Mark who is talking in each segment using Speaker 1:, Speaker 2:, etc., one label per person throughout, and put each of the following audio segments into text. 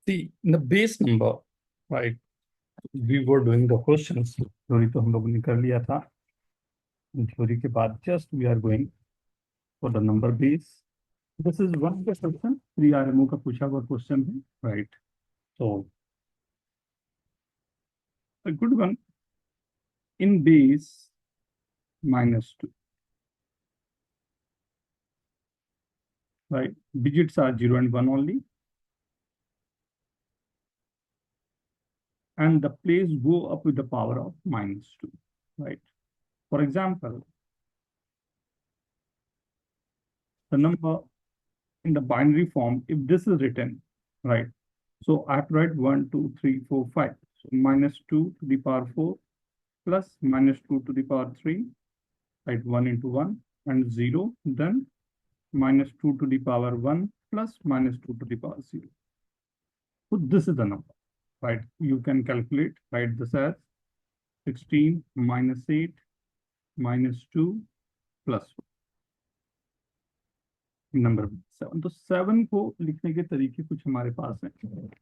Speaker 1: See, in the base number, right? We were doing the questions. Theory तो हम लोगों ने कर लिया था. थ्योरी के बाद just we are going for the number base. This is one of the question. 3 RMO का पूछा हुआ question है, right? So a good one in base -2, right? Digits are 0 and 1 only, and the place go up with the power of -2, right? For example, the number in the binary form, if this is written, right? So I have to write 1, 2, 3, 4, 5. So -2 to the power 4 plus -2 to the power 3, right? 1 into 1 and 0. Then -2 to the power 1 plus -2 to the power 0. So this is the number, right? You can calculate, write this as 16 -8 -2 plus 1. Number 7. तो 7 को लिखने के तरीके कुछ हमारे पास हैं,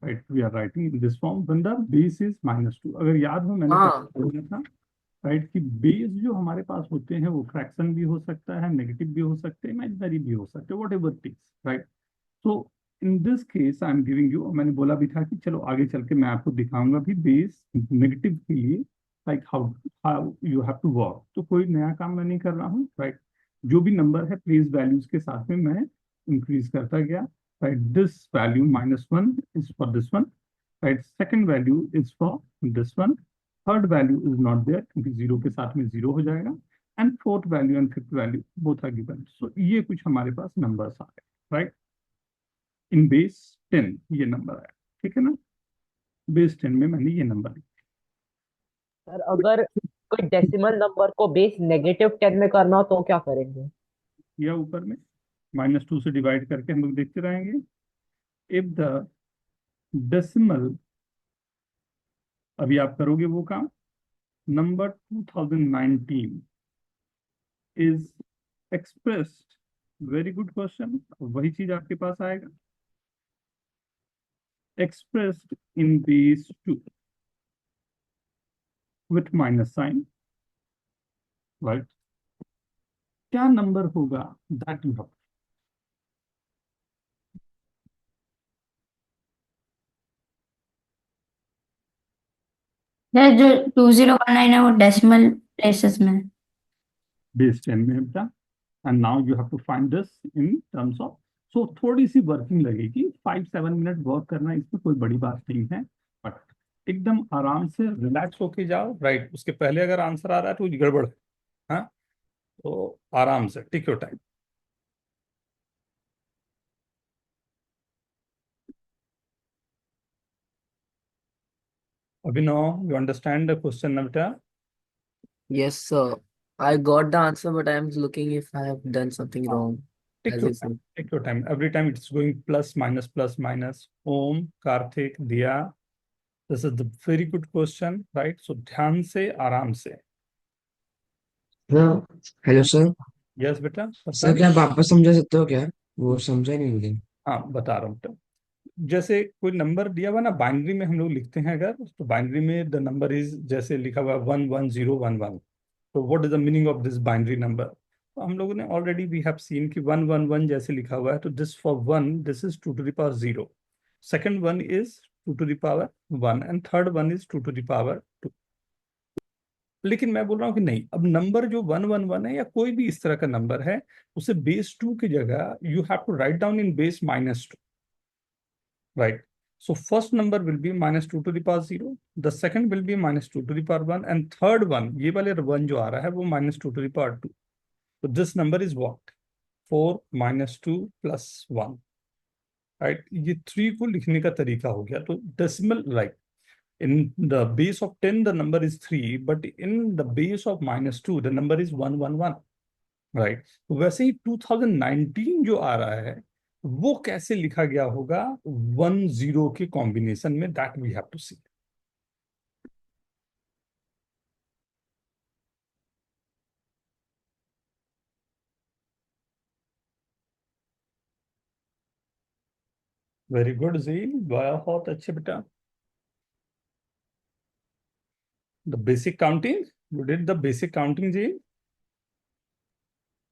Speaker 1: right? We are writing in this form when the base is -2. अगर याद हो मैंने
Speaker 2: हाँ
Speaker 1: बोला था, राइट, कि बेस जो हमारे पास होते हैं वो फ्रैक्शन भी हो सकता है, नेगेटिव भी हो सकते हैं, इमेजिनरी भी हो सकते हैं, whatever it is, right? So in this case I am giving you, मैंने बोला भी था कि चलो आगे चल के मैं आपको दिखाऊंगा भी बेस नेगेटिव के लिए like how how you have to work. तो कोई नया काम मैं नहीं कर रहा हूँ, राइट? जो भी नंबर है प्लेस वैल्यूज के साथ में मैं इंक्रीज करता गया, right? This value -1 is for this one, right? Second value is for this one, third value is not there क्योंकि जीरो के साथ में जीरो हो जाएगा, and fourth value and fifth value both are given. So ये कुछ हमारे पास numbers आ गए, राइट? इन बेस 10 ये नंबर आया, ठीक है ना? बेस 10 में मैंने ये नंबर
Speaker 2: सर, अगर कोई डेसिमल नंबर को बेस -10 में करना हो तो क्या करेंगे?
Speaker 1: किया ऊपर में, -2 से डिवाइड करके हम लोग देखते रहेंगे. इफ द डेसिमल, अभी आप करोगे वो काम, number 2019 is expressed, very good question, वही चीज आपके पास आएगा, expressed in base 2 with minus sign, right? क्या नंबर होगा दैट यू हैव.
Speaker 3: सर जो 2019 है वो डेसिमल प्लेसेस में है।
Speaker 1: बेस 10 में बेटा, and now you have to find this in terms of, so थोड़ी सी वर्किंग लगेगी, 5-7 मिनट वर्क करना, इसमें कोई बड़ी बात नहीं है, बट एकदम आराम से रिलैक्स होके जाओ, राइट? उसके पहले अगर आंसर आ रहा है तो कुछ गड़बड़ है, हाँ? तो आराम से take your time. Abhinav, you understand the question ना बेटा?
Speaker 4: Yes, sir. I got the answer, but I'm looking if I have done something
Speaker 1: हाँ,
Speaker 4: wrong,
Speaker 1: take
Speaker 4: as
Speaker 1: your
Speaker 4: you
Speaker 1: time,
Speaker 4: said.
Speaker 1: Take your time. Every time it's going plus minus plus minus. Om, Kartik, Diya, this is the very good question, right? So ध्यान से, आराम से.
Speaker 4: हाँ, hello sir.
Speaker 1: Yes बेटा,
Speaker 4: sir,
Speaker 1: बता.
Speaker 4: क्या आप वापस समझा सकते हो क्या? वो समझा ही नहीं मुझे.
Speaker 1: हाँ, बता रहा हूँ. जैसे कोई नंबर दिया हुआ ना, बाइनरी में हम लोग लिखते हैं अगर, तो बाइनरी में द नंबर इज जैसे लिखा हुआ 11011. तो what is the meaning of this binary number? तो हम लोगों ने ऑलरेडी वी हैव सीन कि 111 जैसे लिखा हुआ है, तो this for 1 this is 2 to the power 0, second one is 2 to the power 1 and third one is 2 to the power 2. लेकिन मैं बोल रहा हूँ कि नहीं, अब नंबर जो 111 है या कोई भी इस तरह का नंबर है, उसे बेस 2 की जगह you have to write down in base -2. Right. So first number will be -2 to the power 0. The second will be -2 to the power 1. And third one, ये वाले 1 जो आ रहा है वो -2 to the power 2. So this number is what? 4 -2 plus 1. Right. ये 3 को लिखने का तरीका हो गया. तो decimal, right. In the base of 10, the number is 3. But in the base of -2, the number is 111. Right. तो वैसे ही 2019 जो आ रहा है वो कैसे लिखा गया होगा 1 0 के कॉम्बिनेशन में, that we have to see. Very good जी, बहुत अच्छे बेटा। The basic counting, you did the basic counting जी,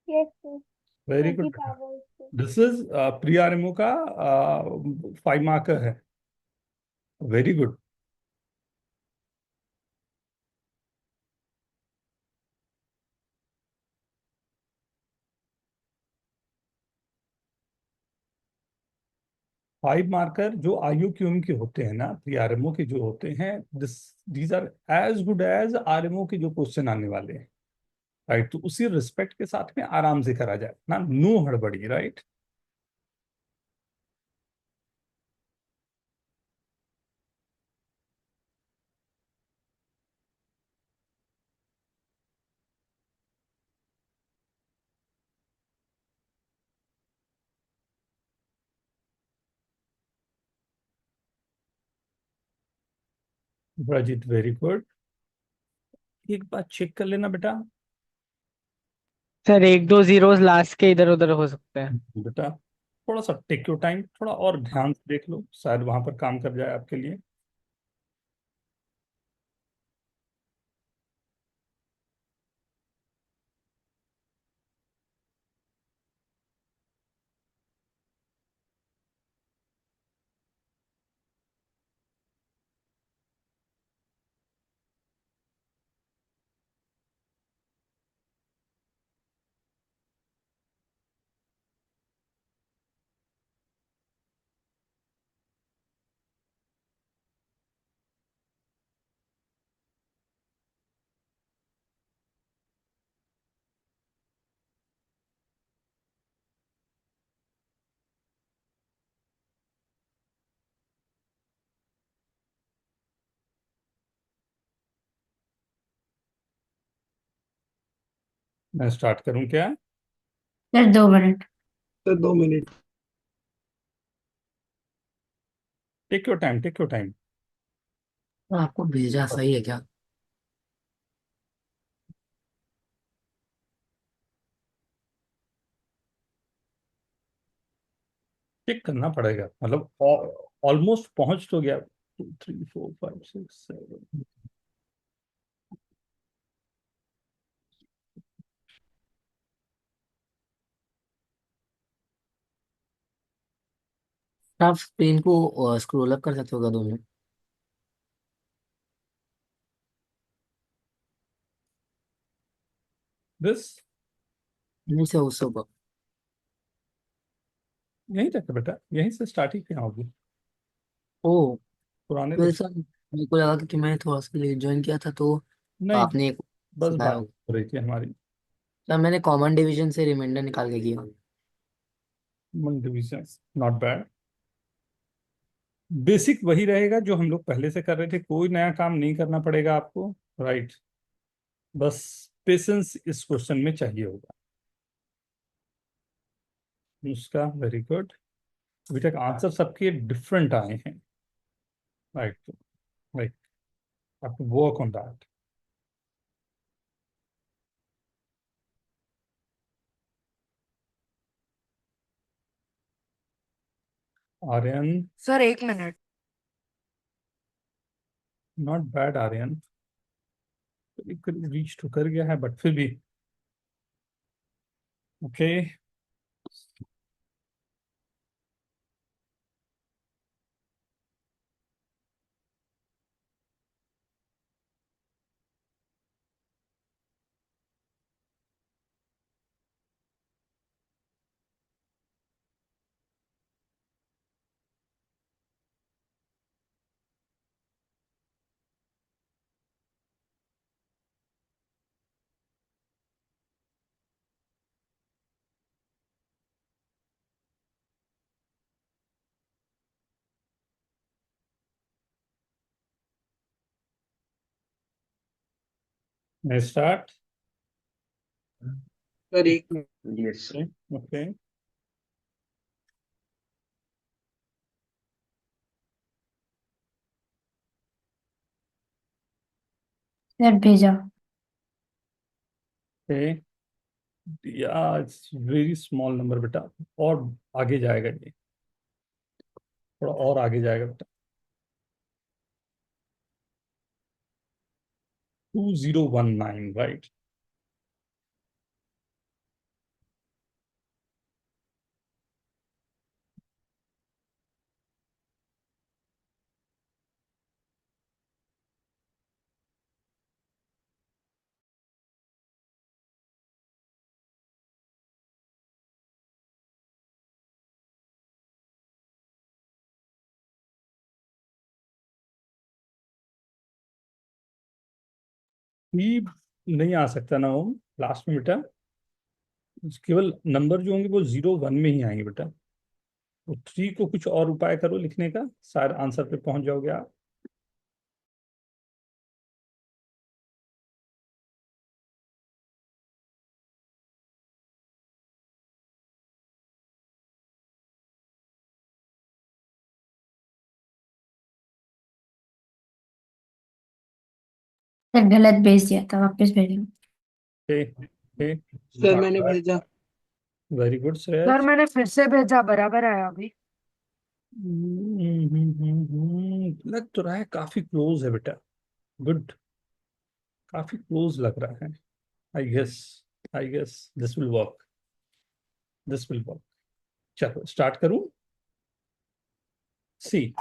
Speaker 5: Yes, sir.
Speaker 1: Very
Speaker 5: 20
Speaker 1: good.
Speaker 5: powers, sir.
Speaker 1: This is pre RMO का 5 मार्कर है, वेरी गुड। फाइव मार्कर जो आईयूक्यूएम के होते हैं ना, प्री आरएमओ के जो होते हैं, this these are as good as RMO के जो क्वेश्चन आने वाले हैं, राइट। तो उसी रिस्पेक्ट के साथ में आराम से करा जाए ना, नो हड़बड़ी, राइट। ब्रजित very good. एक बात चेक कर लेना बेटा।
Speaker 2: सर एक दो जीरोस लास्ट के इधर उधर हो सकते हैं।
Speaker 1: बेटा थोड़ा सा टेक योर टाइम, थोड़ा और ध्यान से देख लो, शायद वहां पर काम कर जाए आपके लिए। मैं स्टार्ट करूं क्या?
Speaker 3: Sir 2 minute.
Speaker 6: Sir 2 minute.
Speaker 1: Take your time, take your time.
Speaker 4: तो आपको भेजा सही है क्या?
Speaker 1: चेक करना पड़ेगा, मतलब ऑलमोस्ट पहुंच तो गया। 2 3 4 5 6 7।
Speaker 4: आप स्क्रीन को स्क्रॉल अप कर सकते हो क्या 2 मिनट?
Speaker 1: दिस
Speaker 4: नहीं से उससे ऊपर।
Speaker 1: यहीं तक है बेटा, यहीं से स्टार्ट ही किया होगी,
Speaker 4: ओ,
Speaker 1: पुराने
Speaker 4: मेरे
Speaker 1: देख।
Speaker 4: साथ मेरे को लगा कि मैं थोड़ा सा लेट ज्वाइन किया था तो
Speaker 1: नहीं,
Speaker 4: आपने एक
Speaker 1: बस
Speaker 4: सिखाया
Speaker 1: बात
Speaker 4: होगा।
Speaker 1: हो रही थी हमारी।
Speaker 4: क्या मैंने कॉमन डिवीजन से रिमाइंडर निकाल के किया?
Speaker 1: Division, not bad. बेसिक वही रहेगा जो हम लोग पहले से कर रहे थे, कोई नया काम नहीं करना पड़ेगा आपको, राइट। बस पेशेंस इस क्वेश्चन में चाहिए होगा। उसका वेरी गुड। अभी तक आंसर सबके डिफरेंट आए हैं, right. Like have to work on that. Aryan,
Speaker 7: sir 1 minute.
Speaker 1: Not bad Aryan, reach तो कर गया है बट फिर भी ओके। मैं start.
Speaker 6: Sir 1 minute. Yes.
Speaker 1: Okay,
Speaker 3: sir भेजा।
Speaker 1: Okay, yeah it's very small number बेटा, और आगे जाएगा ये। थोड़ा और आगे जाएगा बेटा। 2019, राइट। थ्री नहीं आ सकता ना वो लास्ट में बेटा, केवल नंबर जो होंगे वो 0 1 में ही आएंगे बेटा। तो थ्री को कुछ और उपाय करो लिखने का, शायद आंसर पे पहुंच जाओगे आप।
Speaker 3: सर गलत भेज दिया था, वापस भेजो।
Speaker 6: सर मैंने भेजा।
Speaker 1: Very good
Speaker 5: sir
Speaker 1: Shreyas.
Speaker 5: मैंने फिर से भेजा, बराबर आया अभी।
Speaker 1: लग तो रहा है काफी क्लोज है बेटा। गुड, काफी क्लोज लग रहा है। I guess, I guess this will work, this will work. चलो स्टार्ट करूं। सी,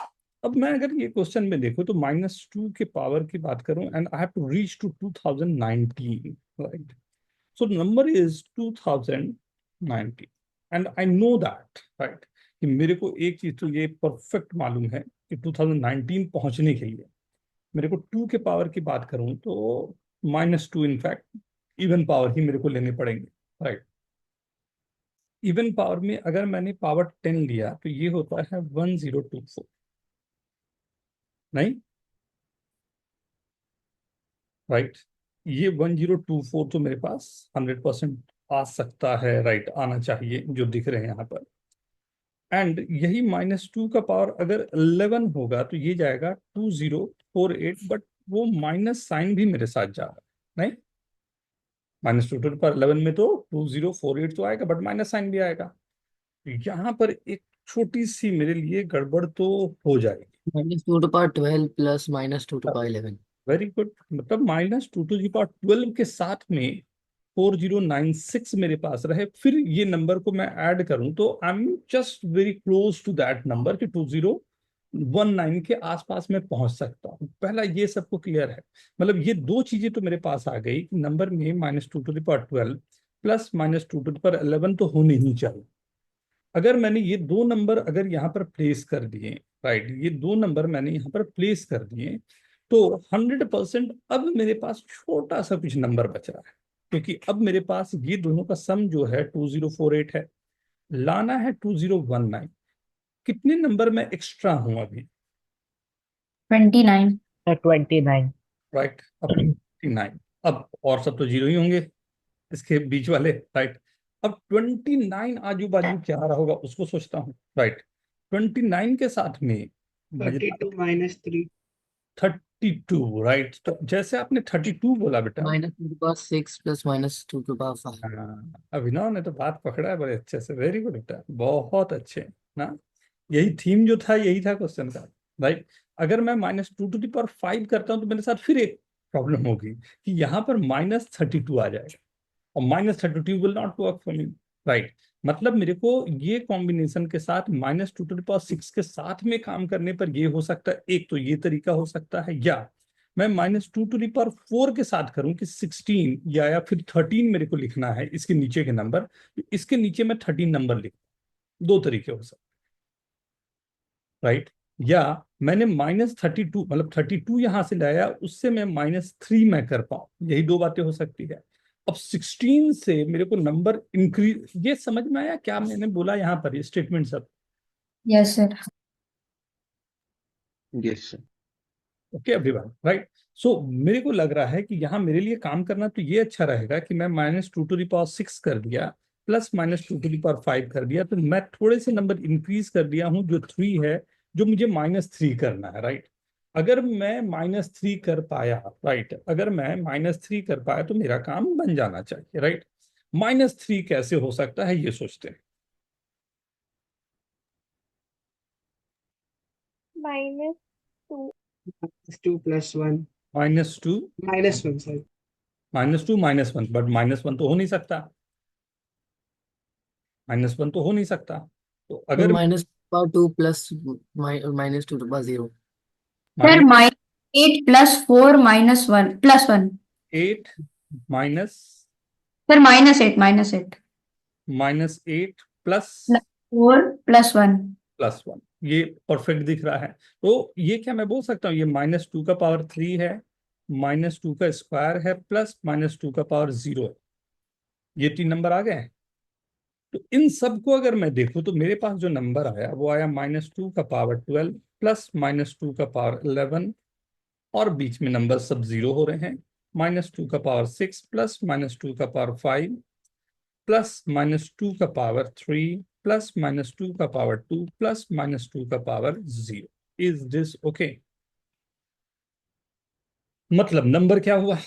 Speaker 1: अब मैं अगर ये क्वेश्चन में देखो तो -2 के पावर की बात करूं and I have to reach to 2019, right. So number is 2019 and I know that, right, कि मेरे को एक चीज तो ये परफेक्ट मालूम है कि 2019 पहुंचने के लिए मेरे को 2 के पावर की बात करूं तो -2, इनफैक्ट इवन पावर ही मेरे को लेने पड़ेंगे, राइट। इवन पावर में अगर मैंने पावर 10 लिया तो ये होता है 1024, नहीं, राइट। ये 1024 तो मेरे पास 100% आ सकता है, राइट, आना चाहिए जो दिख रहे हैं यहाँ पर। एंड यही -2 का पावर अगर 11 होगा तो ये जाएगा 2048, बट वो माइनस साइन भी मेरे साथ जा रहा है, नहीं। -2 to the power 11 में तो 2048 तो आएगा, बट माइनस साइन भी आएगा। तो यहाँ पर एक छोटी सी मेरे लिए गड़बड़ तो हो जाएगी।
Speaker 4: -2 to the power 12 plus -2 to the power 11।
Speaker 1: Very good, मतलब -2 to the power 12 के साथ में 4096 मेरे पास रहे, फिर ये नंबर को मैं ऐड करूं तो I am just very close to that number कि 2019 के आसपास में पहुंच सकता हूं। पहला ये सबको क्लियर है, मतलब ये दो चीजें तो मेरे पास आ गई कि नंबर में -2 to the power 12 plus -2 to the power 11 तो होने ही चाहिए। अगर मैंने ये दो नंबर अगर यहाँ पर प्लेस कर दिए, राइट, ये दो नंबर मैंने यहाँ पर प्लेस कर दिए तो 100% अब मेरे पास छोटा सा कुछ नंबर बच रहा है, क्योंकि अब मेरे पास ये दोनों का सम जो है 2048 है, लाना है 2019। कितने नंबर में एक्स्ट्रा हूं अभी,
Speaker 3: 29।
Speaker 2: 29।
Speaker 1: राइट। अब 29, अब और सब तो जीरो ही होंगे इसके बीच वाले, राइट। अब 29 आजू बाजू क्या आ रहा होगा उसको सोचता हूँ, राइट। 29 के साथ में
Speaker 6: 32 -3।
Speaker 1: 32, राइट। तो जैसे आपने 32 बोला बेटा,
Speaker 4: -2 to the power 6 plus -2 to the power 5।
Speaker 1: हाँ, अभिनव ने तो बात पकड़ा है बड़े अच्छे से, वेरी गुड बेटा, बहुत अच्छे ना। यही थीम जो था यही था क्वेश्चन का, राइट। अगर मैं -2 to the power 5 करता हूं तो मेरे साथ फिर एक प्रॉब्लम होगी कि यहाँ पर -32 आ जाएगा, और -32 will not work for me, right. मतलब मेरे को ये कॉम्बिनेशन के साथ -2 to the power 6 के साथ में काम करने पर ये हो सकता है, एक तो ये तरीका हो सकता है, या मैं -2 to the power 4 के साथ करूं कि 16 या फिर 13 मेरे को लिखना है इसके नीचे के नंबर, तो इसके नीचे मैं 13 नंबर लिख, दो तरीके हो सकते, राइट। या मैंने -32 मतलब 32 यहां से लाया, उससे मैं -3 मैं कर पाऊं, यही दो बातें हो सकती है। अब 16 से मेरे को नंबर इंक्रीज, ये समझ में आया क्या मैंने बोला यहाँ पर, ये स्टेटमेंट सब
Speaker 3: yes sir.
Speaker 6: Yes sir.
Speaker 1: Okay everyone, right. So मेरे को लग रहा है कि यहाँ मेरे लिए काम करना तो ये अच्छा रहेगा कि मैं -2 to the power 6 कर दिया प्लस -2 to the power 5 कर दिया, तो मैं थोड़े से नंबर इंक्रीज कर दिया हूँ जो 3 है, जो मुझे -3 करना है, राइट। अगर मैं -3 कर पाया, राइट, अगर मैं -3 कर पाया तो मेरा काम बन जाना चाहिए, राइट। -3 कैसे हो सकता है ये सोचते हैं।
Speaker 6: 2 plus 1
Speaker 1: -2
Speaker 6: minus 1 sorry
Speaker 1: -2 -1, बट -1 तो हो नहीं सकता, -1 तो हो नहीं सकता। तो
Speaker 4: तो
Speaker 1: अगर
Speaker 4: -2 plus -2 to 0।
Speaker 3: Sir
Speaker 1: -8
Speaker 3: -8 + 4 -1 +1।
Speaker 1: Minus
Speaker 3: sir -8
Speaker 1: -8 plus
Speaker 3: 4 +1।
Speaker 1: +1, ये परफेक्ट दिख रहा है। तो ये क्या मैं बोल सकता हूँ, ये -2 का पावर 3 है, -2 का स्क्वायर है, प्लस -2 का पावर 0 है। ये 3 नंबर आ गए हैं। तो इन सब को अगर मैं देखूं तो मेरे पास जो नंबर आया वो आया -2 का पावर 12 प्लस -2 का पावर 11, और बीच में नंबर सब जीरो हो रहे हैं। -2 का पावर 6 प्लस -2 का पावर 5 प्लस -2 का पावर 3 प्लस -2 का पावर 2 प्लस -2 का पावर 0। Is this okay? मतलब नंबर क्या हुआ,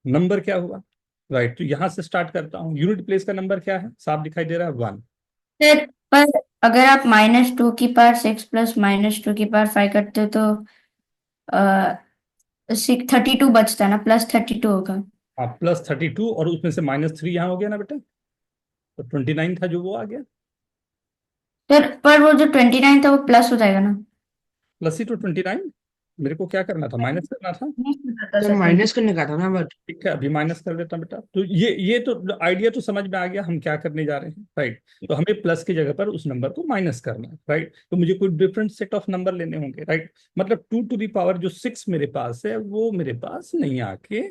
Speaker 1: नंबर क्या हुआ, राइट। तो यहां से स्टार्ट करता हूं। यूनिट प्लेस का नंबर क्या है, साफ दिखाई दे रहा है, 1।
Speaker 3: सर पर अगर आप -2 की पावर 6 प्लस -2 की पावर 5 करते हो तो 32 बचता है ना, +32 होगा।
Speaker 1: हाँ, +32, और उसमें से -3 यहाँ हो गया ना बेटा, तो 29 था जो वो आ गया।
Speaker 3: सर पर वो जो 29 था वो प्लस हो जाएगा ना।
Speaker 1: प्लस ही तो 29, मेरे को क्या करना था, माइनस करना था।
Speaker 3: नहीं पता
Speaker 6: सर
Speaker 3: सर
Speaker 6: माइनस करने का था ना बट
Speaker 1: ठीक है, अभी माइनस कर देता हूं बेटा। तो ये तो आइडिया तो समझ में आ गया हम क्या करने जा रहे हैं, राइट। तो हमें प्लस की जगह पर उस नंबर को माइनस करना है, राइट। तो मुझे कोई डिफरेंट सेट ऑफ नंबर लेने होंगे, राइट। मतलब 2 टू द पावर जो 6 मेरे पास है वो मेरे पास नहीं आके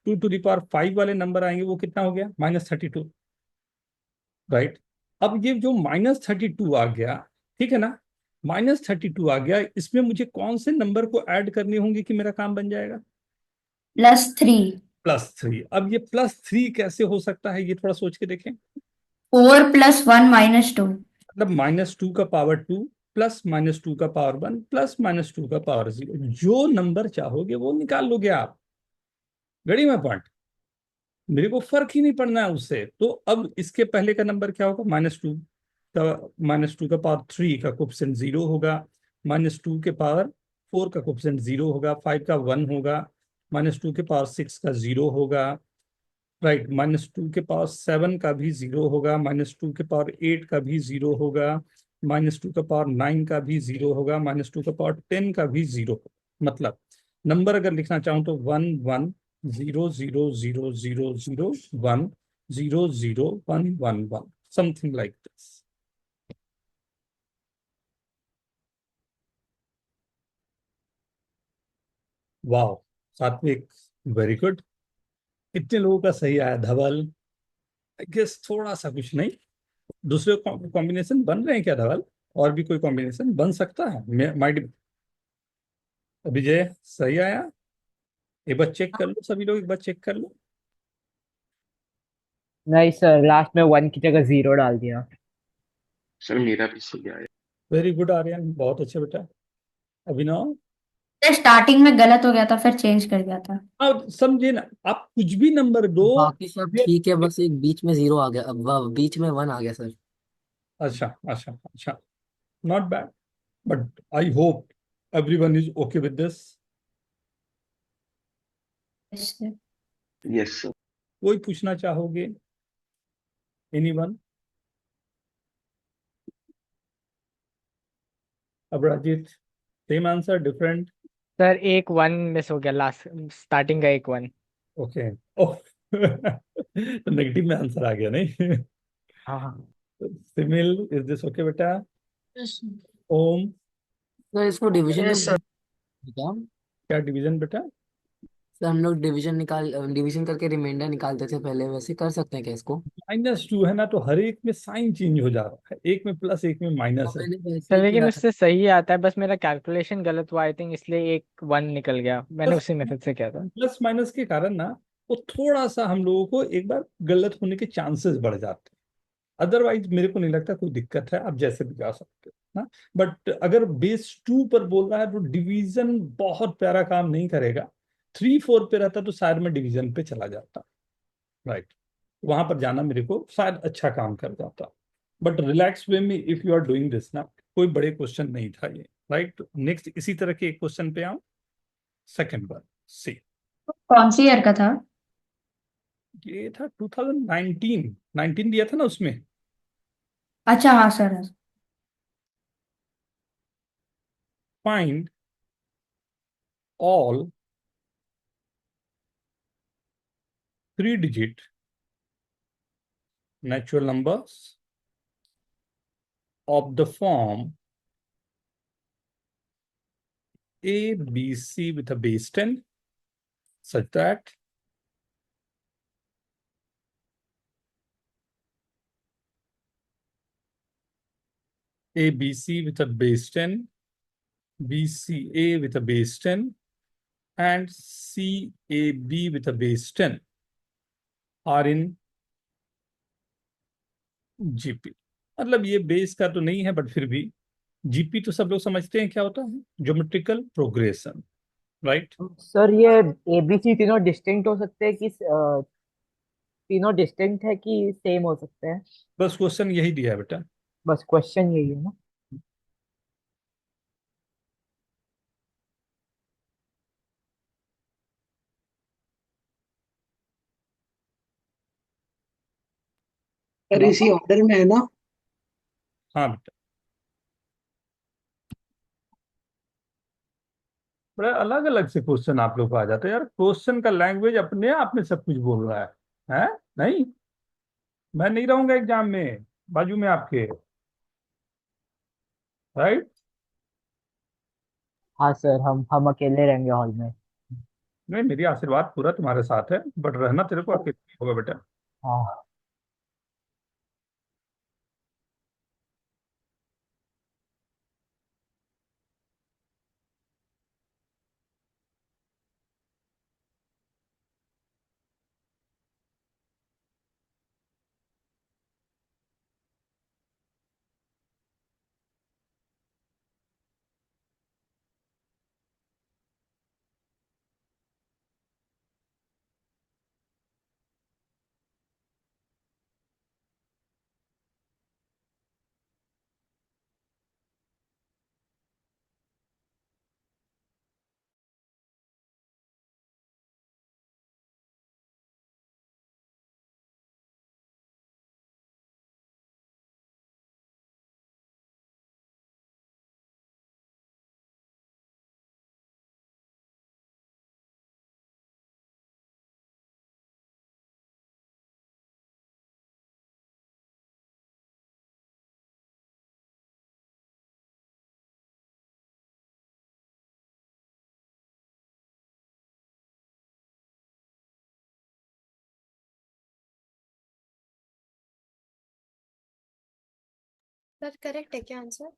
Speaker 1: 2 टू द पावर 5 वाले नंबर आएंगे। वो कितना हो गया, -32, राइट। अब ये जो -32 आ गया, ठीक है ना, -32 आ गया, इसमें मुझे कौन से नंबर को ऐड करने होंगे कि मेरा काम बन जाएगा,
Speaker 3: +3।
Speaker 1: +3। अब ये +3 कैसे हो सकता है, ये थोड़ा सोच के देखें।
Speaker 3: 4 + 1 -2।
Speaker 1: मतलब -2 का पावर 2 प्लस -2 का पावर 1 प्लस -2 का पावर 0, जो नंबर चाहोगे वो निकाल लोगे आप। गड़ी में पॉइंट, मेरे को फर्क ही नहीं पड़ना है उससे। तो अब इसके पहले का नंबर क्या होगा, -2 का पावर 3 का कोफिशिएंट 0 होगा, -2 के पावर 4 का कोफिशिएंट 0 होगा, 5 का 1 होगा, -2 के पावर 6 का 0 होगा, राइट। -2 के पावर 7 का भी 0 होगा, -2 के पावर 8 का भी 0 होगा, -2 का पावर 9 का भी 0 होगा, -2 का पावर 10 का भी 0 होगा। मतलब नंबर अगर लिखना चाहूँ तो 1 1 0 0 0 0 0 1 0 0 1 1 1, समथिंग लाइक दिस। वाह, सात्विक, वेरी गुड। कितने लोगों का सही आया, धवल? आई गेस थोड़ा सा, कुछ नहीं। दूसरे कॉम्बिनेशन बन रहे हैं क्या धवल? और भी कोई कॉम्बिनेशन बन सकता है, माइट। विजय सही आया? एक बार चेक कर लो, सभी लोग एक बार चेक कर लो।
Speaker 2: नहीं सर, लास्ट में 1 की जगह 0 डाल दिया।
Speaker 7: सर मेरा भी सही आया।
Speaker 1: वेरी गुड आर्यन, बहुत अच्छे बेटा। अभिनव,
Speaker 3: सर स्टार्टिंग में गलत हो गया था, फिर चेंज कर दिया था।
Speaker 1: आप समझे ना, आप कुछ भी नंबर दो।
Speaker 4: बाकी सब ठीक है, बस एक बीच में 0 आ गया, अब बीच में 1 आ गया सर।
Speaker 1: अच्छा अच्छा अच्छा, not bad, but I hope everyone is okay with this.
Speaker 3: Yes, sir.
Speaker 7: Yes sir.
Speaker 1: कोई पूछना चाहोगे, anyone? Abrajit, same answer, different?
Speaker 8: Sir एक 1 मिस हो गया, लास्ट स्टार्टिंग का एक 1।
Speaker 1: ओके, ओह तो नेगेटिव में आंसर आ गया नहीं?
Speaker 8: हाँ हाँ।
Speaker 1: सिमिल, इज दिस ओके बेटा?
Speaker 5: Yes, sir.
Speaker 1: ओम,
Speaker 4: सर इसको डिवीजन
Speaker 6: Yes, sir.
Speaker 4: क्या?
Speaker 1: क्या डिवीजन बेटा?
Speaker 4: सर हम लोग डिवीजन करके रिमाइंडर निकालते थे पहले, वैसे कर सकते हैं क्या इसको?
Speaker 1: -2 है ना, तो हर एक में साइन चेंज हो जा रहा है, एक में प्लस एक में माइनस है।
Speaker 4: मैंने वैसे
Speaker 8: सर
Speaker 4: ही
Speaker 8: लेकिन
Speaker 4: किया था।
Speaker 8: उससे सही आता है, बस मेरा कैलकुलेशन गलत हुआ आई थिंक, इसलिए एक 1 निकल गया। मैंने
Speaker 1: प्लस
Speaker 8: उसी मेथड से किया था।
Speaker 1: प्लस माइनस के कारण ना वो थोड़ा सा हम लोगों को एक बार गलत होने के चांसेस बढ़ जाते हैं। अदरवाइज मेरे को नहीं लगता कोई दिक्कत है, आप जैसे भी जा सकते हो ना। बट अगर बेस 2 पर बोल रहा है तो डिवीजन बहुत प्यारा काम नहीं करेगा। 3 4 पे रहता तो शायद मैं डिवीजन पे चला जाता, राइट। वहां पर जाना मेरे को शायद अच्छा काम कर जाता। बट रिलैक्स वे में if you are doing this ना, कोई बड़े क्वेश्चन नहीं था ये, राइट। नेक्स्ट इसी तरह के एक क्वेश्चन पे आओ, सेकंड वन सी।
Speaker 3: कौन सी ईयर का था?
Speaker 1: ये था 2019, 19 दिया था ना उसमें।
Speaker 3: अच्छा हाँ sir.
Speaker 1: Find all 3 digit natural numbers of the form A, B, C with a base 10 such that A, B, C with a base 10, B, C, A with a base 10 and C, A, B with a base 10 are in GP। मतलब ये base का तो नहीं है, but फिर भी GP तो सब लोग समझते हैं क्या होता है, ज्योमेट्रिकल प्रोग्रेशन, राइट।
Speaker 2: सर ये एबीसी तीनों डिस्टिंक्ट हो सकते हैं कि तीनों डिस्टिंक्ट है कि सेम हो सकते हैं?
Speaker 1: बस क्वेश्चन यही दिया है बेटा।
Speaker 2: बस क्वेश्चन यही है ना?
Speaker 6: सर इसी ऑर्डर में है ना?
Speaker 1: हाँ बेटा, बड़ा अलग अलग से क्वेश्चन आप लोग को आ जाते हैं यार। क्वेश्चन का लैंग्वेज अपने आप में सब कुछ बोल रहा है नहीं। मैं नहीं रहूंगा एग्जाम में बाजू में आपके, राइट।
Speaker 2: हाँ सर, हम अकेले रहेंगे हॉल में।
Speaker 1: नहीं, मेरी आशीर्वाद पूरा तुम्हारे साथ है, बट रहना तेरे को अकेले होगा बेटा।
Speaker 2: हाँ
Speaker 9: सर करेक्ट है क्या आंसर?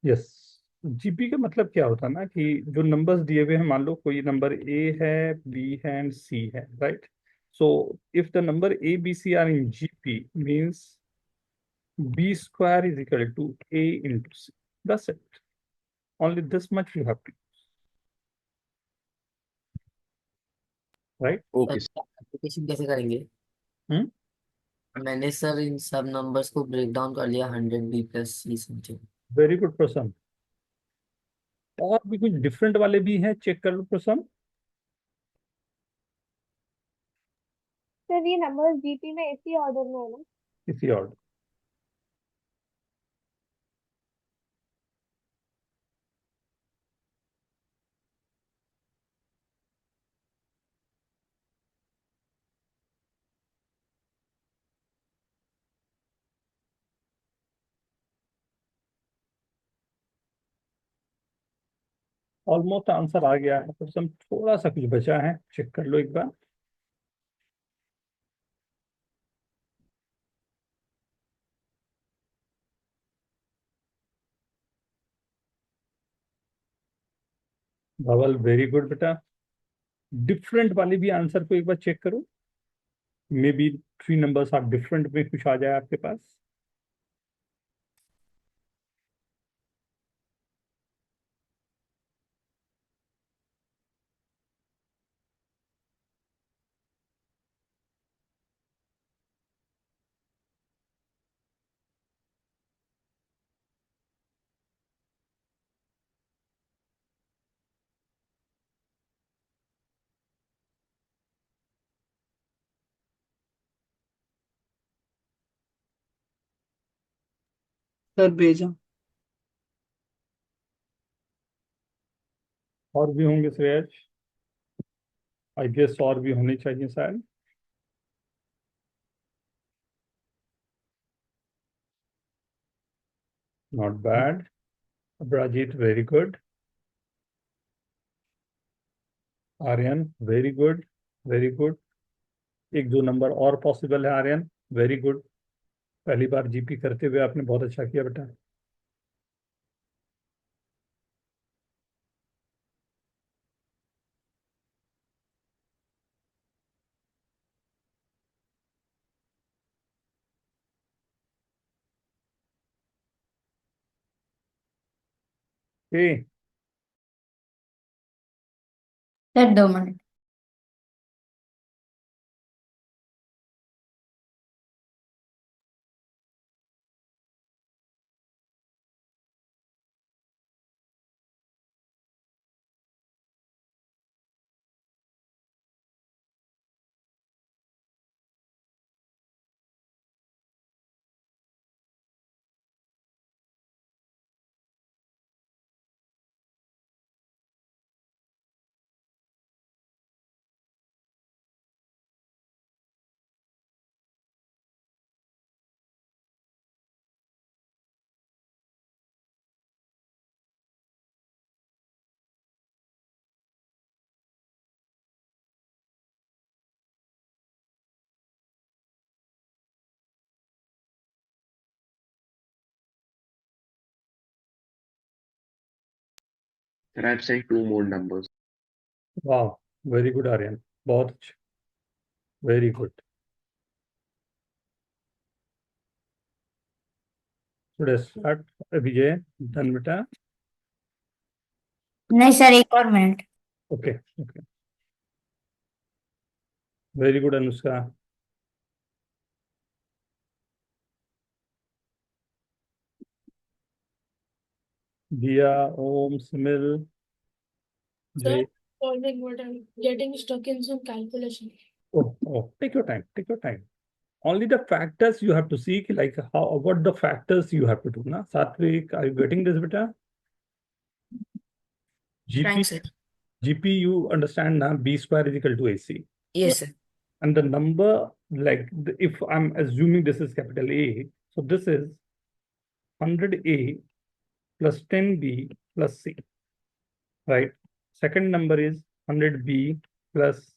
Speaker 1: यस। जीपी का मतलब क्या होता है ना कि जो नंबर्स दिए हुए हैं, मान लो कोई नंबर ए है, बी है एंड सी है, right. So if the number A B C are in GP means B square is equal to A into C, that's it. Only this much you have to, right.
Speaker 7: Okay sir.
Speaker 4: Application कैसे करेंगे?
Speaker 1: हम्म।
Speaker 4: मैंने sir इन सब numbers को break down कर लिया 100 B plus C something.
Speaker 1: Very good Prasann. और भी कुछ डिफरेंट वाले भी हैं, चेक कर लो प्रसन्न।
Speaker 9: सर ये नंबर जीपी में इसी ऑर्डर में है ना?
Speaker 1: इसी ऑर्डर। ऑलमोस्ट आंसर आ गया है, तो सम थोड़ा सा कुछ बचा है, चेक कर लो एक बार। धवल वेरी गुड बेटा। डिफरेंट वाली भी आंसर को एक बार चेक करो, maybe 3 numbers are different में कुछ आ जाए आपके पास।
Speaker 6: सर भेजा।
Speaker 1: और भी होंगे श्रेयस, आई गेस और भी होने चाहिए शायद। Not bad. Abrajit very good. Aryan very good, very good. 1-2 number और पॉसिबल है आर्यन, वेरी गुड। पहली बार जीपी करते हुए आपने बहुत अच्छा किया बेटा। ए,
Speaker 3: sir 2 minute.
Speaker 7: Sir, I've sent 2 more numbers.
Speaker 1: वाह, वेरी गुड आर्यन, बहुत अच्छा, very good. Today start. Vijay done बेटा।
Speaker 3: नहीं सर, 1 और minute.
Speaker 1: Okay okay, very good Anushka. Diya, Om, सिमिल, Jay.
Speaker 9: Solving what I'm getting stuck in some calculation.
Speaker 1: Oh, take your time, take your time. Only the factors you have to see, like how, what the factors you have to do, na? Satvik, are you getting this, beta?
Speaker 4: Trying,
Speaker 1: GP,
Speaker 4: sir.
Speaker 1: GP, you understand now, B square is equal to AC.
Speaker 4: Yes, sir.
Speaker 1: And the number, like, if I'm assuming this is capital A, so this is 100A plus 10B plus C, right? Second number is 100B plus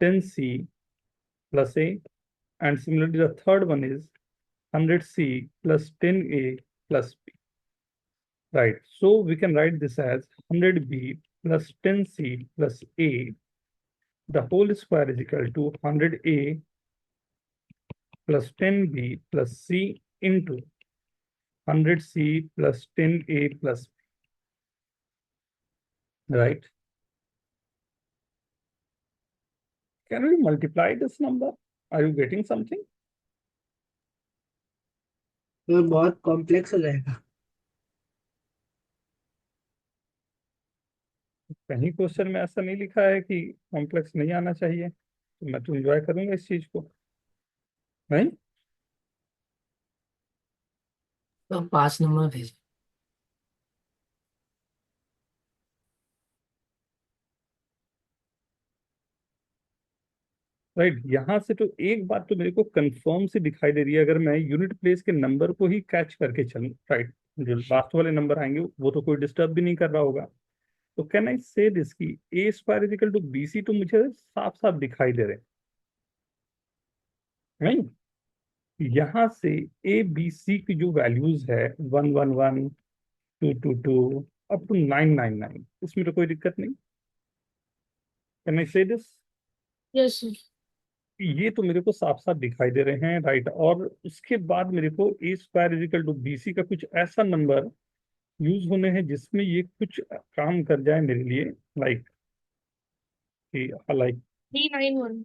Speaker 1: 10C plus A. And similarly, the third one is 100C plus 10A plus B. Right. So we can write this as 100B plus 10C plus A. The whole square is equal to 100A plus 10B plus C into 100C plus 10A plus B. Right. Can we multiply this number? Are you getting something?
Speaker 6: Sir बहुत complex हो जाएगा।
Speaker 1: कहीं question में ऐसा नहीं लिखा है कि कॉम्प्लेक्स नहीं आना चाहिए, तो मैं तो एंजॉय करूंगा इस चीज को, नहीं?
Speaker 4: तो 5 नंबर भेज।
Speaker 1: राइट। यहाँ से तो एक बात तो मेरे को कंफर्म से दिखाई दे रही है, अगर मैं यूनिट प्लेस के नंबर को ही कैच करके चलूं, राइट, जो लास्ट वाले नंबर आएंगे वो तो कोई डिस्टर्ब भी नहीं कर रहा होगा। तो कैन आई से दिस की a square is equal to b c, तो मुझे साफ साफ दिखाई दे रहे हैं, नहीं? यहाँ से ए बी सी की जो वैल्यूज है 111, 222 अप टू 999, इसमें तो कोई दिक्कत नहीं। Can I say this?
Speaker 9: Yes, sir.
Speaker 1: ये तो मेरे को साफ साफ दिखाई दे रहे हैं, राइट। और उसके बाद मेरे को a square is equal to b c का कुछ ऐसा नंबर यूज होने हैं जिसमें ये कुछ काम कर जाए मेरे लिए, लाइक लाइक
Speaker 9: 391.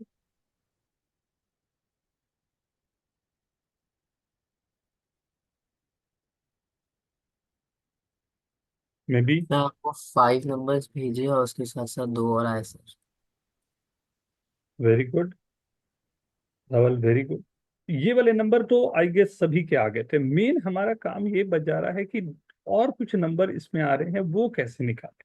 Speaker 1: May be.
Speaker 4: मैं आपको 5 नंबर्स भेजे और उसके साथ साथ 2 और आए सर।
Speaker 1: वेरी गुड धवल, वेरी गुड। ये वाले नंबर तो आई गेस सभी के आ गए थे। मेन हमारा काम ये बच जा रहा है कि और कुछ नंबर इसमें आ रहे हैं, वो कैसे निकालें।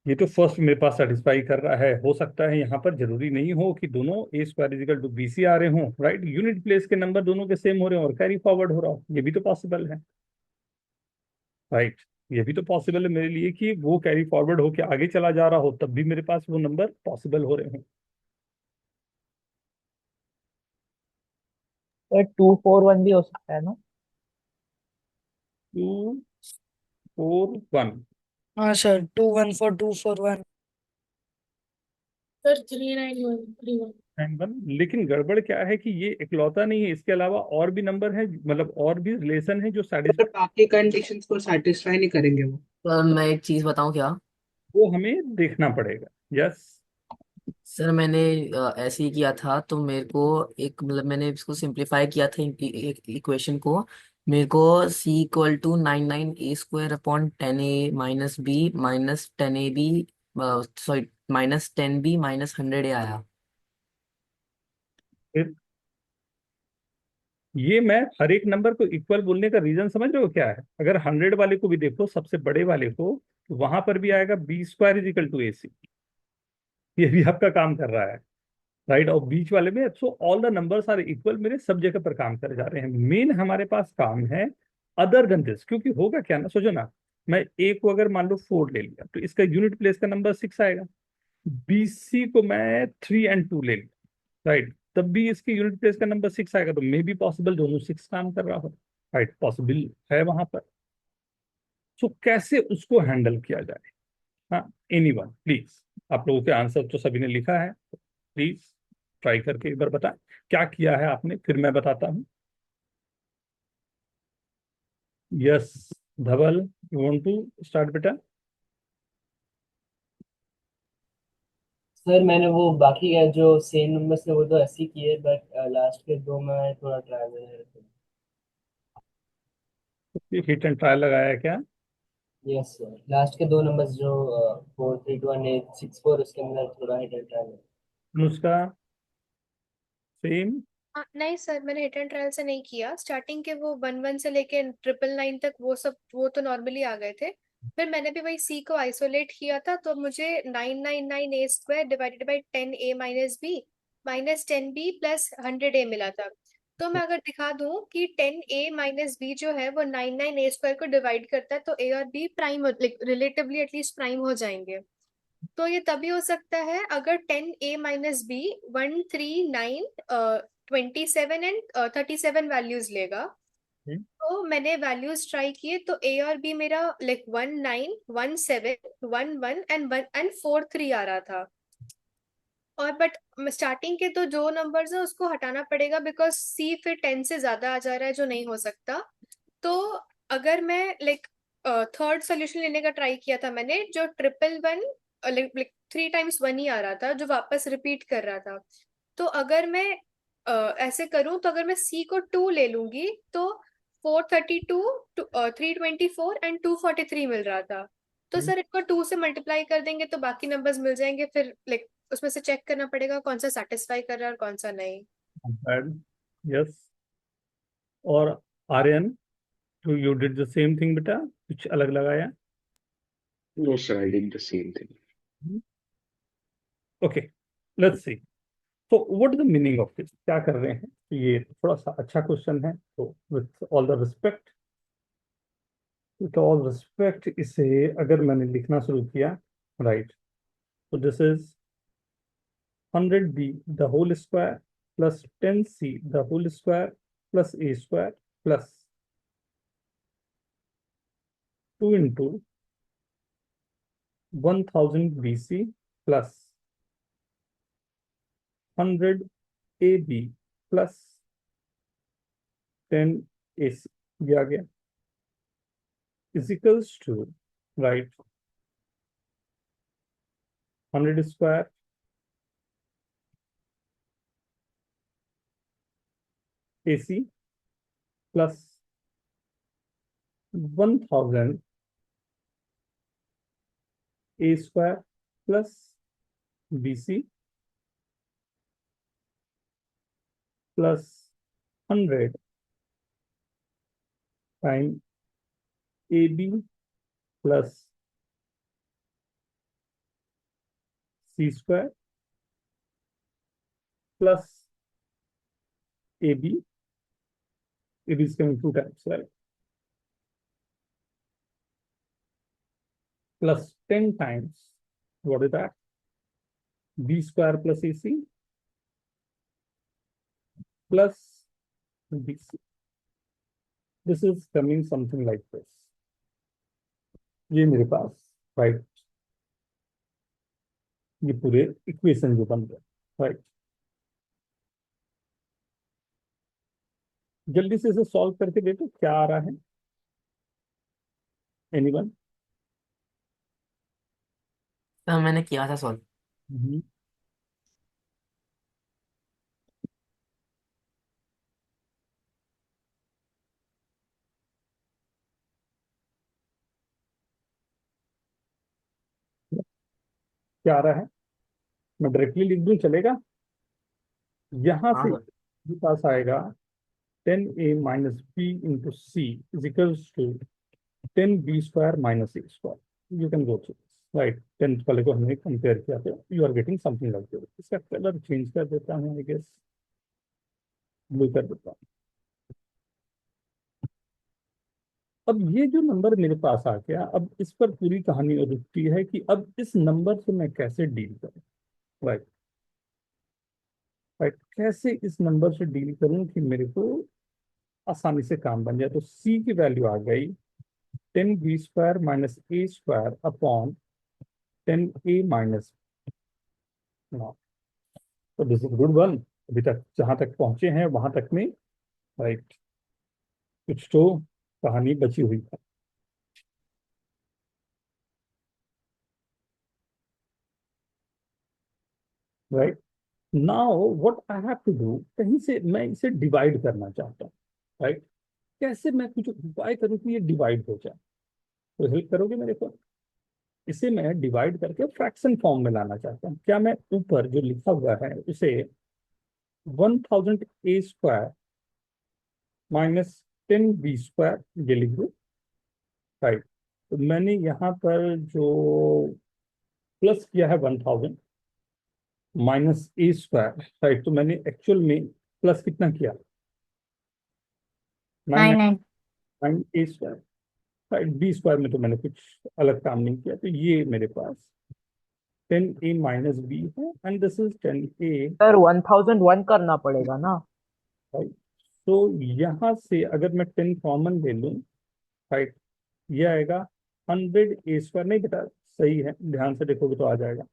Speaker 1: ये तो फर्स्ट मेरे पास सेटिस्फाई कर रहा है। हो सकता है यहाँ पर जरूरी नहीं हो कि दोनों a square is equal to b c आ रहे हों, राइट। यूनिट प्लेस के नंबर दोनों के सेम हो रहे हो और कैरी फॉरवर्ड हो रहा हो, ये भी तो पॉसिबल है, राइट। ये भी तो पॉसिबल है मेरे लिए कि वो कैरी फॉरवर्ड होके आगे चला जा रहा हो, तब भी मेरे पास वो नंबर पॉसिबल हो रहे हो।
Speaker 2: तो 241 भी हो सकता है ना?
Speaker 1: 241
Speaker 5: हाँ सर, 214 241।
Speaker 9: Sir, 39131.
Speaker 1: And one. लेकिन गड़बड़ क्या है कि ये इकलौता नहीं है, इसके अलावा और भी नंबर है, मतलब और भी रिलेशन है जो
Speaker 6: पर
Speaker 1: सेटिस्फाई,
Speaker 6: बाकी कंडीशंस को सेटिस्फाई नहीं करेंगे वो।
Speaker 4: सर मैं एक चीज बताऊं क्या?
Speaker 1: वो हमें देखना पड़ेगा। यस।
Speaker 4: सर मैंने ऐसे ही किया था, तो मेरे को एक मतलब मैंने इसको सिंप्लीफाई किया था एक इक्वेशन को। मेरे को c equal to 99 a² upon 10a - b minus 10ab, sorry minus 10b minus 100a आया।
Speaker 1: फिर ये मैं हर एक नंबर को इक्वल बोलने का रीजन समझ रहे हो क्या है? अगर 100 वाले को भी देखो, सबसे बड़े वाले को, तो वहां पर भी आएगा b square is equal to a c. ये भी आपका काम कर रहा है, राइट। और बीच वाले में so all the numbers are equal, मेरे सब जगह पर काम कर जा रहे हैं। मेन हमारे पास काम है अदर देन दिस, क्योंकि होगा क्या ना, सोचो ना, मैं ए को अगर मान लो 4 ले लिया तो इसका यूनिट प्लेस का नंबर 6 आएगा। बीसी को मैं 3 और 2 ले लिया, राइट, तब भी इसके यूनिट प्लेस का नंबर 6 आएगा। तो मे बी पॉसिबल दोनों 6 काम कर रहा हो, राइट, पॉसिबल है वहां पर। सो कैसे उसको हैंडल किया जाए? हाँ, एनीवन प्लीज, आप लोगों के आंसर तो सभी ने लिखा है, प्लीज ट्राई करके एक बार बताएं क्या किया है आपने, फिर मैं बताता हूँ। Yes Dhaval, you want to start बेटा?
Speaker 10: सर मैंने वो बाकी है जो सेम नंबर से वो तो ऐसे ही किए, बट लास्ट के 2 में थोड़ा ट्रायल है।
Speaker 1: हिट एंड ट्रायल लगाया है क्या?
Speaker 10: यस सर, लास्ट के 2 नंबर्स जो 432164 उसके अंदर थोड़ा हिट एंड ट्रायल है।
Speaker 1: अनुष्का सेम?
Speaker 11: नहीं सर, मैंने हिट एंड ट्रायल से नहीं किया। स्टार्टिंग के वो 11 से लेके 999 तक वो सब वो तो नॉर्मली आ गए थे। फिर मैंने भी वही सी को आइसोलेट किया था, तो मुझे 999 a² divided by 10a - b minus 10b plus 100a मिला था। तो मैं अगर दिखा दूं कि 10a - b जो है वो 99a² को डिवाइड करता है, तो a और b prime, relatively at least prime हो जाएंगे। तो ये तभी हो सकता है अगर 10a - b 139 27 एंड 37 वैल्यूज लेगा। तो मैंने वैल्यूज ट्राई किए, तो ए और बी मेरा लाइक 19 17 11 एंड 43 आ रहा था। और बट स्टार्टिंग के तो जो नंबर्स है उसको हटाना पड़ेगा, बिकॉज सी फिर 10 से ज्यादा आ जा रहा है, जो नहीं हो सकता। तो अगर मैं लाइक थर्ड सोल्यूशन लेने का ट्राई किया था मैंने, जो 111 लाइक 3 टाइम्स 1 ही आ रहा था, जो वापस रिपीट कर रहा था। तो अगर मैं ऐसे करूं, तो अगर मैं सी को 2 ले लूंगी तो 432 324 एंड 243 मिल रहा था। तो सर इसको 2 से मल्टीप्लाई कर देंगे तो बाकी नंबर्स मिल जाएंगे, फिर लाइक उसमें से चेक करना पड़ेगा कौन सा सेटिस्फाई कर रहा है और कौन सा नहीं।
Speaker 1: यस। और आर्यन, तो you did the same thing बेटा, कुछ अलग लगाया?
Speaker 7: No, sir, I did the same thing.
Speaker 1: Okay, let's see. तो what is the meaning of this, क्या कर रहे हैं? ये थोड़ा सा अच्छा क्वेश्चन है, तो with all the respect, with all respect, इसे अगर मैंने लिखना शुरू किया, राइट, तो this is 100b the whole square plus 10c the whole square plus a square plus 2 into 1000 bc plus 100 ab plus 10 ac ये आ गया is equals to, right, 100 square ac plus 1000 a square plus bc plus 100 times ab plus c square plus ab, it is coming 2 times, right, plus 10 times, what is that, b square plus ac plus bc. This is coming something like this. ये मेरे पास, right, ये पूरे equation जो बन गए, right. जल्दी से इसे सॉल्व करके देखो क्या आ रहा है, एनीवन?
Speaker 4: सर मैंने किया था सॉल्व।
Speaker 1: क्या आ रहा है, मैं डायरेक्टली लिख दूं, चलेगा? यहां
Speaker 4: हाँ
Speaker 1: से
Speaker 4: सर।
Speaker 1: मेरे पास आएगा 10a minus B into C is equals to 10b square minus a square. You can go through, right. 10th वाले को हमने कंपेयर किया, तो you are getting something like this. इसका कलर चेंज कर देता हूँ, आई गेस ब्लू कर देता हूँ। अब ये जो नंबर मेरे पास आ गया, अब इस पर पूरी कहानी रुकती है कि अब इस नंबर से मैं कैसे डील करूं, राइट, राइट। कैसे इस नंबर से डील करूं कि मेरे को आसानी से काम बन जाए। तो सी की वैल्यू आ गई 10b स्क्वायर माइनस ए स्क्वायर अपॉन 10a माइनस। तो दिस इज गुड वन। अभी तक जहां तक पहुंचे हैं वहां तक में, राइट, कुछ तो कहानी बची हुई है, right. Now what I have to do, कहीं से मैं इसे डिवाइड करना चाहता हूँ, राइट। कैसे मैं कुछ उपाय करूँ कि ये डिवाइड हो जाए, तो हेल्प करोगे मेरे को? इसे मैं डिवाइड करके फ्रैक्शन फॉर्म में लाना चाहता हूँ। क्या मैं ऊपर जो लिखा हुआ है उसे 1000 ए स्क्वायर माइनस 10b स्क्वायर ये लिख दूँ, राइट। तो मैंने यहाँ पर जो प्लस किया है 1000 माइनस ए स्क्वायर, राइट, तो मैंने एक्चुअल में प्लस कितना किया,
Speaker 3: 9 9
Speaker 1: 9 ए स्क्वायर, राइट। बी स्क्वायर में तो मैंने कुछ अलग काम नहीं किया, तो ये मेरे पास 10a माइनस बी है and this is 10a,
Speaker 2: sir 1001 करना पड़ेगा ना।
Speaker 1: राइट। तो यहाँ से अगर मैं 10 कॉमन ले लूँ, राइट, ये आएगा 100a स्क्वायर, नहीं बेटा सही है, ध्यान से देखोगे तो आ जाएगा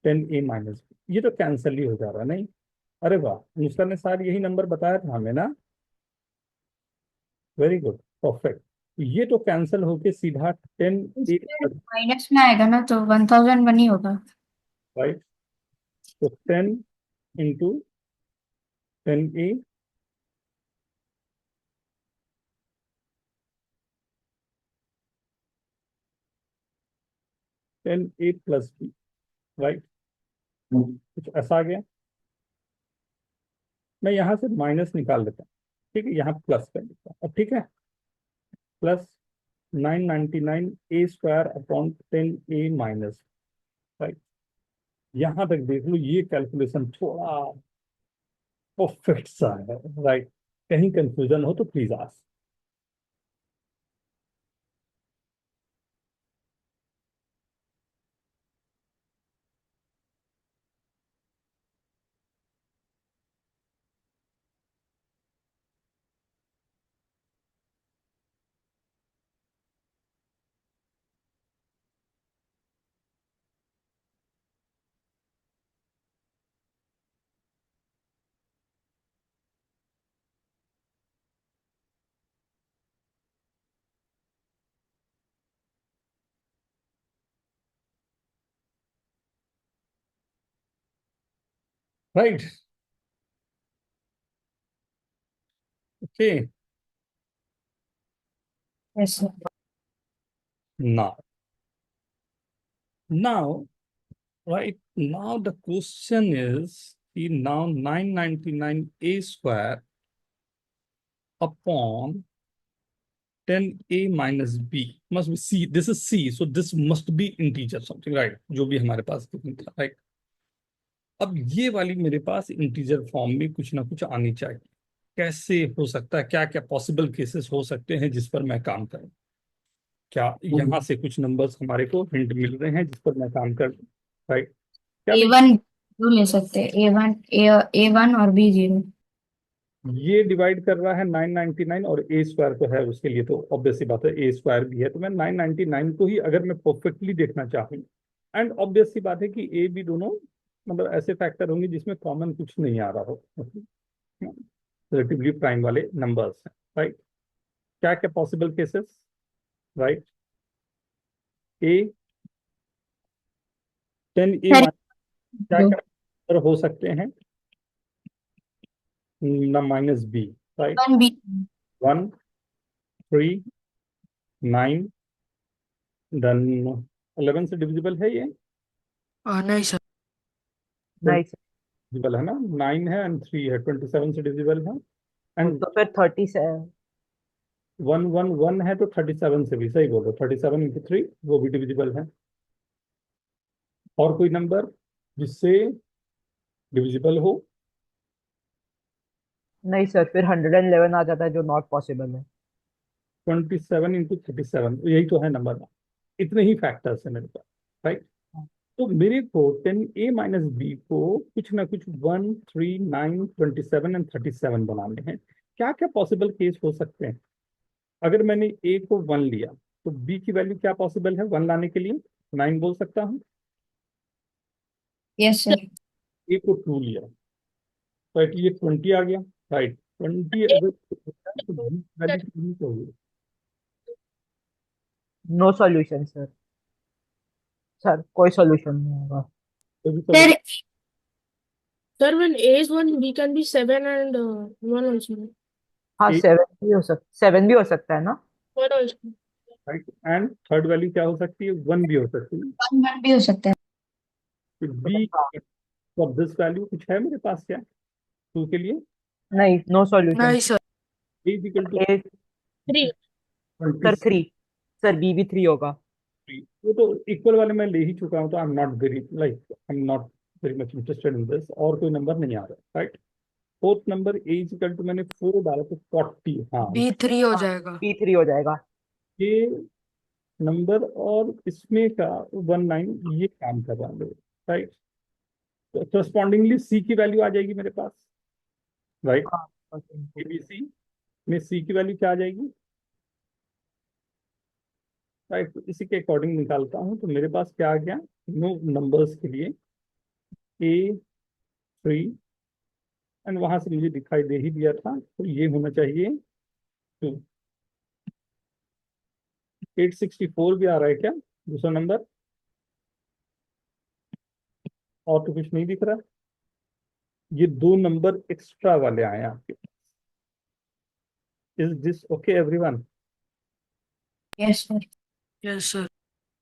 Speaker 1: 10a माइनस बी। ये तो कैंसिल ही हो जा रहा, नहीं? अरे वाह, मुस्कान ने सार यही नंबर बताया था हमें ना, वेरी गुड, परफेक्ट। ये तो कैंसिल होके सीधा 10a,
Speaker 3: माइनस में आएगा ना, तो 1001 ही होगा।
Speaker 1: राइट। तो 10 into 10a10a plus B, right, कुछ ऐसा आ गया। मैं यहाँ से माइनस निकाल देता हूँ, ठीक है, यहाँ प्लस कर देता हूँ अब, ठीक है। Plus 999 a square upon 10a minus, right. यहाँ तक देख लो, ये कैलकुलेशन थोड़ा परफेक्ट सा है, राइट। कहीं कंफ्यूजन हो तो please ask. right? Okay,
Speaker 3: Yes, sir.
Speaker 1: now right now the question is now 999 a square upon 10a minus b must be c. This is c, so this must be integer something, right? जो भी हमारे पास given था, right? अब ये वाली मेरे पास integer form में कुछ ना कुछ आनी चाहिए। कैसे हो सकता है, क्या क्या पॉसिबल केसेस हो सकते हैं जिस पर मैं काम करूं? क्या यहाँ से कुछ नंबर्स हमारे को हिंट मिल रहे हैं जिस पर मैं काम कर, राइट? क्या मैं
Speaker 3: A1 टू ले सकते हैं, A1 और B0।
Speaker 1: ये डिवाइड कर रहा है 999 और ए स्क्वायर तो है उसके लिए, तो ऑब्वियस सी बात है ए स्क्वायर भी है, तो मैं 999 को ही अगर मैं परफेक्टली देखना चाहूँ, एंड ऑब्वियस सी बात है कि ए बी दोनों मतलब ऐसे फैक्टर होंगे जिसमें कॉमन कुछ नहीं आ रहा हो, रिलेटिवली प्राइम वाले नंबर्स हैं, राइट? क्या क्या पॉसिबल केसेस, राइट? ए 10a
Speaker 3: सर
Speaker 1: क्या क्या हो सकते हैं? Minus B, right?
Speaker 3: 1B
Speaker 1: 1 3 9 then 11 से डिविजिबल है ये?
Speaker 5: नहीं सर।
Speaker 2: नहीं सर।
Speaker 1: डिविजिबल है ना, 9 है एंड 3 है, 27 से डिविजिबल है, एंड
Speaker 2: तो फिर 30 से
Speaker 1: 1 1 1 है तो 37 से भी, सही बोलो, 37 इंटू 3 वो भी डिविजिबल है। और कोई नंबर जिससे डिविजिबल हो?
Speaker 2: नहीं सर, फिर 111 आ जाता है जो नॉट पॉसिबल है।
Speaker 1: 27 इंटू 37, यही तो है नंबर। इतने ही फैक्टर्स है मेरे पास, राइट? तो मेरे को 10a माइनस बी को कुछ ना कुछ 1 3 9 27 एंड 37 बनाने हैं। क्या क्या पॉसिबल केस हो सकते हैं? अगर मैंने a को 1 लिया तो b की वैल्यू क्या पॉसिबल है 1 लाने के लिए? 9 बोल सकता हूँ।
Speaker 3: Yes sir.
Speaker 1: a को 2 लिया, राइट, ये 20 आ गया, राइट? 20 अगर तो b की वैल्यू कितनी चाहिए?
Speaker 2: No solution sir. सर कोई सॉल्यूशन नहीं होगा।
Speaker 1: तो भी
Speaker 3: sir
Speaker 9: Sir, when A is 1, B can be 7 and 1 also.
Speaker 2: हाँ,
Speaker 1: a,
Speaker 2: 7 भी हो सकता है ना।
Speaker 9: 1 also.
Speaker 1: Right, and third value क्या हो सकती है? 1 भी हो सकती है।
Speaker 3: 1 भी हो सकता है।
Speaker 1: तो b फॉर दिस वैल्यू कुछ है मेरे पास क्या 2 के लिए?
Speaker 2: नहीं, नो सॉल्यूशन।
Speaker 5: नहीं sir.
Speaker 1: a is equal to
Speaker 2: A
Speaker 9: 3.
Speaker 1: 20।
Speaker 2: Sir 3। Sir B भी 3 होगा।
Speaker 1: वो तो इक्वल वाले मैं ले ही चुका हूँ, तो I am not very much interested in this, और कोई नंबर नहीं आ रहा, right? Fourth number A is equal to, मैंने 4 डाला तो 40, हाँ
Speaker 5: B3 हो
Speaker 2: हाँ,
Speaker 5: जाएगा।
Speaker 2: B3 हो जाएगा।
Speaker 1: ये नंबर और इसमें का 19 ये काम कर रहा है, राइट? तो करस्पॉन्डिंगली सी की वैल्यू आ जाएगी मेरे पास, राइट?
Speaker 2: हाँ,
Speaker 1: एबीसी में सी की वैल्यू क्या आ जाएगी, राइट? तो इसी के अकॉर्डिंग निकालता हूँ, तो मेरे पास क्या आ गया नो नंबर्स के लिए ए 3, एंड वहां से मुझे दिखाई दे ही दिया था, तो ये होना चाहिए 2। 864 भी आ रहा है क्या दूसरा नंबर? और तो कुछ नहीं दिख रहा, ये 2 नंबर एक्स्ट्रा वाले आए हैं आपके। Is this okay everyone?
Speaker 3: Yes sir.
Speaker 5: Yes sir.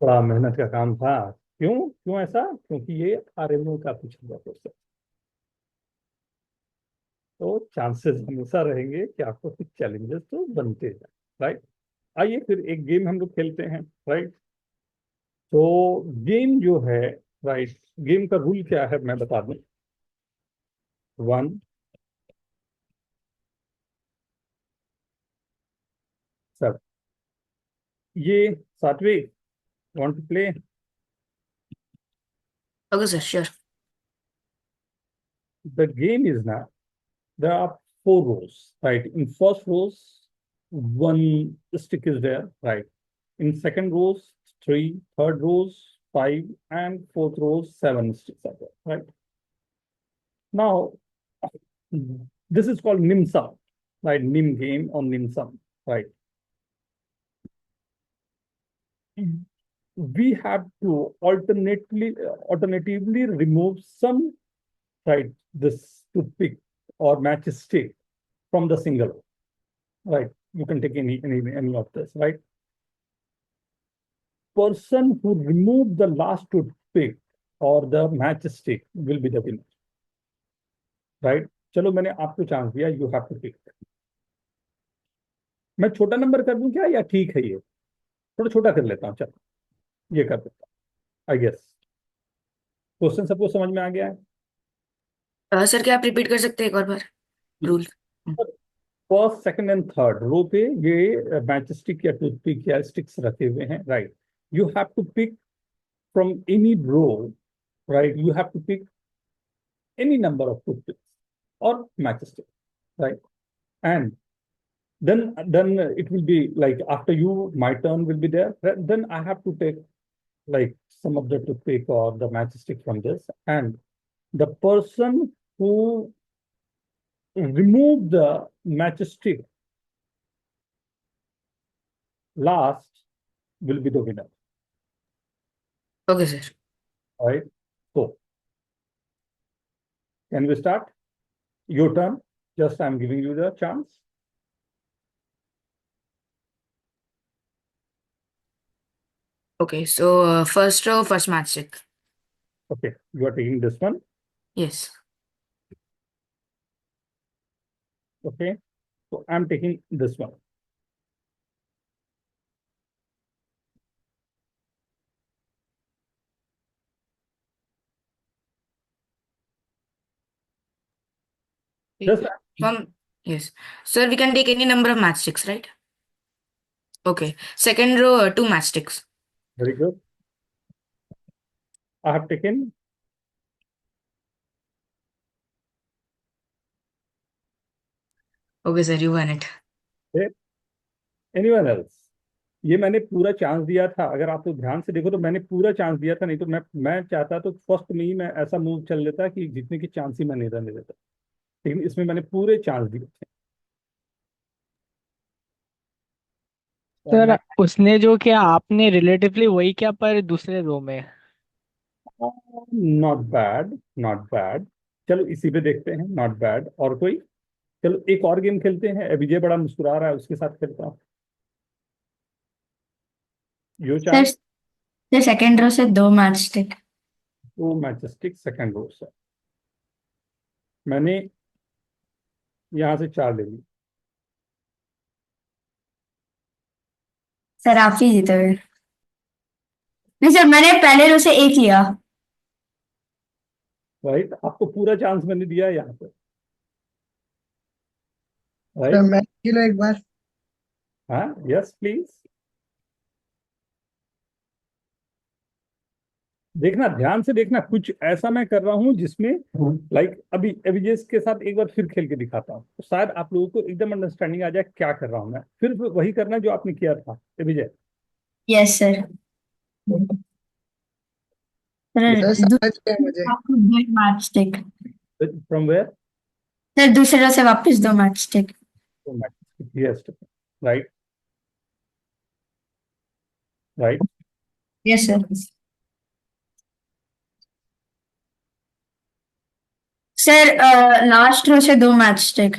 Speaker 1: बड़ा मेहनत का काम था। क्यों क्यों ऐसा? क्योंकि ये आरएमओ का पूछा हुआ क्वेश्चन, तो चांसेस हमेशा रहेंगे कि आपको कुछ चैलेंजेस तो बनते हैं, राइट? आइए फिर एक गेम हम लोग खेलते हैं, राइट? तो गेम जो है, राइट, गेम का रूल क्या है मैं बता दूं। 1 7, ये सातवें, want to play?
Speaker 5: Okay sir, sure.
Speaker 1: The game is now, there are 4 rows, right? In first rows, 1 stick is there, right? In second rows, 3, third rows, 5, and fourth rows, 7 sticks are there, right? Now, this is called nim sum, right? Nim game or nim sum, right? We have to alternatively remove some right, this toothpick or matchstick from the single, right? You can take any of this, right? Person who removed the last toothpick or the matchstick will be the winner, right? चलो मैंने आपको chance दिया, you have to pick. मैं छोटा number कर दूं क्या, या ठीक है ये थोड़ा छोटा कर लेता हूँ, चलो ये कर देता हूँ. आई गेस क्वेश्चन सबको समझ में आ गया है.
Speaker 5: सर क्या आप रिपीट कर सकते हैं एक और बार rule?
Speaker 1: First second and third row पे ये मैचस्टिक या टूथपिक या स्टिक्स रखे हुए हैं, right? You have to pick from any row, right? You have to pick any number of toothpicks or matchstick, right? And then it will be like after you, my turn will be there. Then I have to take like some of the toothpick or the matchstick from this, and the person who removed the matchstick last will be the winner,
Speaker 5: okay sir.
Speaker 1: right? So can we start? Your turn. Just I'm giving you the chance.
Speaker 5: Okay, so first row, first matchstick.
Speaker 1: Okay, you are taking this one.
Speaker 5: Yes.
Speaker 1: Okay, so I'm taking this one. Just
Speaker 5: Yes. Sir, we can take any number of matchsticks, right? Okay. Second row, two matchsticks.
Speaker 1: very good. I have taken.
Speaker 5: Okay, sir, you won it.
Speaker 1: Anyone else? ये मैंने पूरा chance दिया था. अगर आप लोग ध्यान से देखो तो मैंने पूरा चांस दिया था, नहीं तो मैं चाहता तो फर्स्ट में ही मैं ऐसा मूव चल लेता कि जीतने की चांस ही मैं नहीं रहने देता, लेकिन इसमें मैंने पूरे चांस दिए थे.
Speaker 8: सर उसने जो किया आपने रिलेटिवली वही किया पर दूसरे रो में.
Speaker 1: Not bad, not bad. चलो इसी पे देखते हैं. Not bad. और कोई? चलो एक और गेम खेलते हैं. विजय बड़ा मुस्कुरा रहा है, उसके साथ खेलता हूँ. यो
Speaker 3: sir
Speaker 1: chance.
Speaker 3: Sir second row से 2 मैचस्टिक.
Speaker 1: वो मैचस्टिक सेकंड रो से मैंने यहाँ से 4 ले ली.
Speaker 3: सर आप ही जीते हुए. नहीं सर, मैंने पहले रो से 1 लिया.
Speaker 1: राइट, आपको पूरा चांस मैंने दिया है यहाँ पे,
Speaker 6: सर
Speaker 1: राइट?
Speaker 6: मैं खेलो एक बार.
Speaker 1: हाँ, यस प्लीज. देखना, ध्यान से देखना. कुछ ऐसा मैं कर रहा हूँ जिसमें लाइक अभी अभिजय के साथ एक बार फिर खेल के दिखाता हूँ, तो शायद आप लोगों को एकदम अंडरस्टैंडिंग आ जाए क्या कर रहा हूँ मैं. फिर वही करना जो आपने किया था Abhijay.
Speaker 3: Yes sir.
Speaker 6: Sir
Speaker 3: sir
Speaker 6: समझ गया मुझे.
Speaker 3: आपको 2 मैचस्टिक.
Speaker 1: From where?
Speaker 3: सर दूसरे रो से वापस 2 matchstick.
Speaker 1: Yes, right, right.
Speaker 3: Yes sir. Sir last row से 2 matchstick.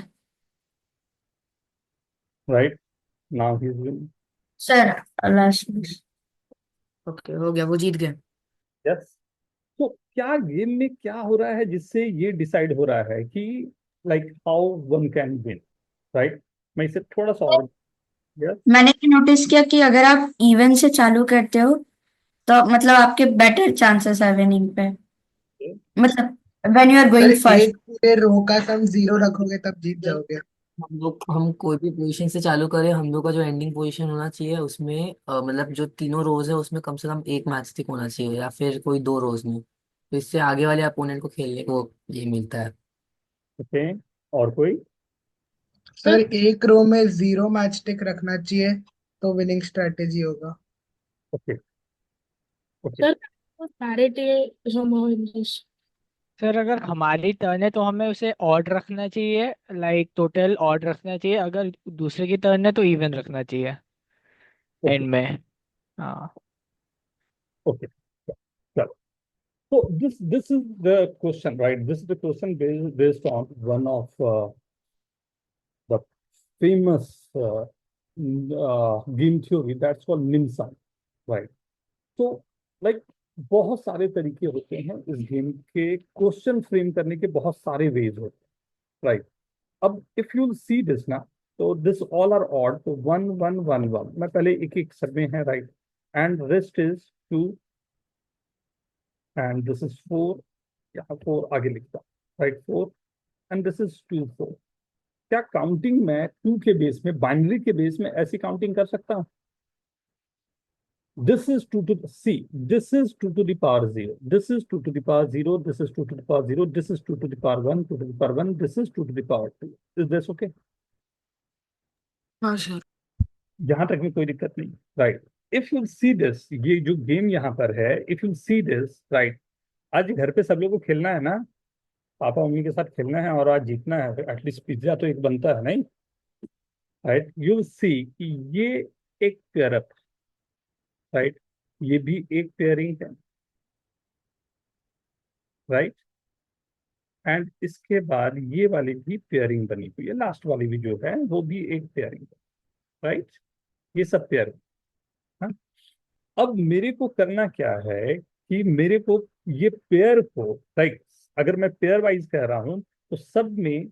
Speaker 1: Right, now he is winning.
Speaker 3: Sir last.
Speaker 5: Okay, हो गया, वो जीत गए.
Speaker 1: यस. तो क्या गेम में क्या हो रहा है जिससे ये डिसाइड हो रहा है कि like how one can win, right? मैं इसे थोड़ा सा और. यस,
Speaker 3: मैंने ये नोटिस किया कि अगर आप इवन से चालू करते हो तो मतलब आपके बेटर चांसेस है विनिंग पे. मतलब when you are
Speaker 6: sir
Speaker 3: going first.
Speaker 6: एक पूरे रो का सम 0 रखोगे तब जीत जाओगे.
Speaker 4: हम कोई भी पोजीशन से चालू करें, हम लोग का जो एंडिंग पोजीशन होना चाहिए उसमें मतलब जो तीनों रोज है उसमें कम से कम एक मैच स्टिक होना चाहिए, या फिर कोई 2 रोज में, तो इससे आगे वाले अपोनेंट को खेलने को ये मिलता है.
Speaker 1: ओके. और कोई?
Speaker 6: सर एक रो में 0 मैच टिक रखना चाहिए तो विनिंग स्ट्रेटेजी होगा.
Speaker 1: Okay, okay.
Speaker 9: Sir, parity somehow in this.
Speaker 8: Sir अगर हमारी टर्न है तो हमें उसे ऑड रखना चाहिए, लाइक टोटल ऑड रखना चाहिए. अगर दूसरे की टर्न है तो इवन रखना चाहिए एंड में. हाँ.
Speaker 1: ओके, चलो. So this is the question, right? This is the question based on one of the famous game theory that's called NIMSA, right? तो लाइक बहुत सारे तरीके होते हैं इस गेम के क्वेश्चन फ्रेम करने के, बहुत सारे वेज होते हैं, राइट? अब इफ यू सी दिस ना, तो दिस ऑल आर ऑड, तो 1 1 1 1, मैं पहले एक एक सब में है, right? And rest is 2 and this is 4, यहाँ 4 आगे लिखता, राइट? 4 and this is 2 4। क्या काउंटिंग मैं 2 के बेस में, बाइनरी के बेस में ऐसी काउंटिंग कर सकता हूँ? This is 2 to see. This is 2 to the power 0. This is 2 to the power 0. This is 2 to the power 0. This is 2 to the power 1. 2 to the power 1. This is 2 to the power 2. Is this okay?
Speaker 5: हाँ sir.
Speaker 1: यहाँ तक में कोई दिक्कत नहीं, right? If you see this, ये जो game यहाँ पर है, if you see this, right? आज घर पे सब लोगों को खेलना है ना, पापा मम्मी के साथ खेलना है और आज जीतना है, एटलीस्ट पिज्जा तो एक बनता है, नहीं? राइट? यू सी कि ये एक पेयर अप, राइट? ये भी एक पेयरिंग है, राइट? एंड इसके बाद ये वाली भी पेयरिंग बनी हुई है, लास्ट वाली भी जो है वो भी एक पेयरिंग है, राइट? ये सब पेयरिंग। हाँ, अब मेरे को करना क्या है कि मेरे को ये पेयर को, राइट, अगर मैं पेयर वाइज कह रहा हूं तो सब में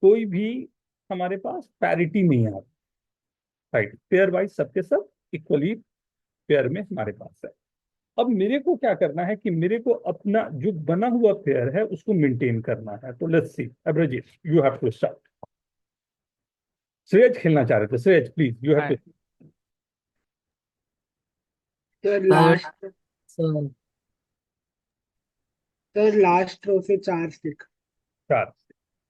Speaker 1: कोई भी हमारे पास पैरिटी नहीं है, राइट? पेयर वाइज सबके सब इक्वली पेयर में हमारे पास है। अब मेरे को क्या करना है कि मेरे को अपना जो बना हुआ पेयर है उसको मेंटेन करना है। तो let's see, Abrajit, you have to start. Shreyas खेलना चाह रहे थे, Shreyas please, you have to.
Speaker 6: Sir last row से 4 stick.
Speaker 1: 4।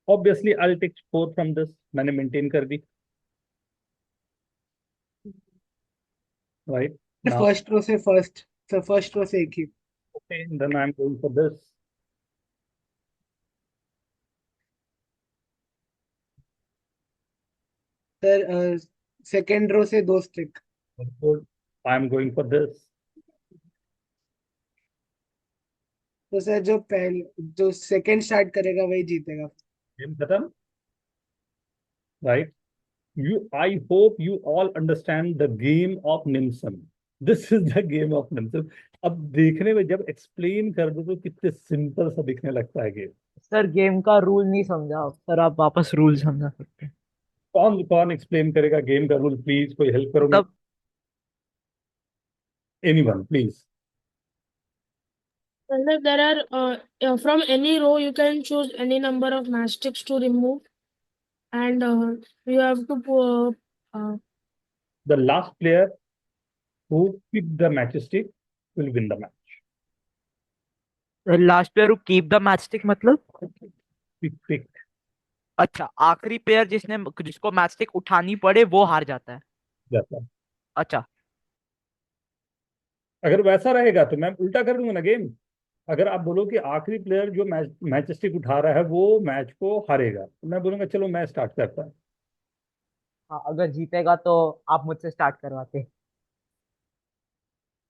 Speaker 1: Obviously I will take 4 from this, मैंने मेंटेन कर दी, राइट? नाउ
Speaker 6: फर्स्ट रो से फर्स्ट, सर फर्स्ट रो से एक ही।
Speaker 1: Okay, then I am going for this.
Speaker 6: Sir second row से 2 stick.
Speaker 1: Good, I am going for this.
Speaker 6: तो sir जो सेकंड स्टार्ट करेगा वही जीतेगा।
Speaker 1: गेम खत्म, right? You, I hope you all understand the game of Nimson. This is the game of Nimson. अब देखने में जब एक्सप्लेन कर दो तो कितने सिंपल सा दिखने लगता है गेम।
Speaker 2: सर गेम का रूल नहीं समझा सर, आप वापस रूल समझा सकते हैं?
Speaker 1: कौन कौन एक्सप्लेन करेगा गेम का रूल? प्लीज कोई हेल्प करोगे?
Speaker 2: तब
Speaker 1: anyone please.
Speaker 9: Like there are from any row you can choose any number of matchsticks to remove, and you have to
Speaker 1: The last player who pick the matchstick will win the match.
Speaker 2: Last player keep the match stick मतलब?
Speaker 1: Pick.
Speaker 2: अच्छा, आखिरी player जिसको match stick उठानी पड़े वो हार जाता है।
Speaker 1: जाता है।
Speaker 2: अच्छा,
Speaker 1: अगर वैसा रहेगा तो मैं उल्टा कर दूंगा ना गेम। अगर आप बोलो कि आखिरी प्लेयर जो मैच स्टिक उठा रहा है वो मैच को हारेगा, तो मैं बोलूंगा चलो मैं स्टार्ट करता हूँ।
Speaker 2: हाँ, अगर जीतेगा तो आप मुझसे स्टार्ट करवाते।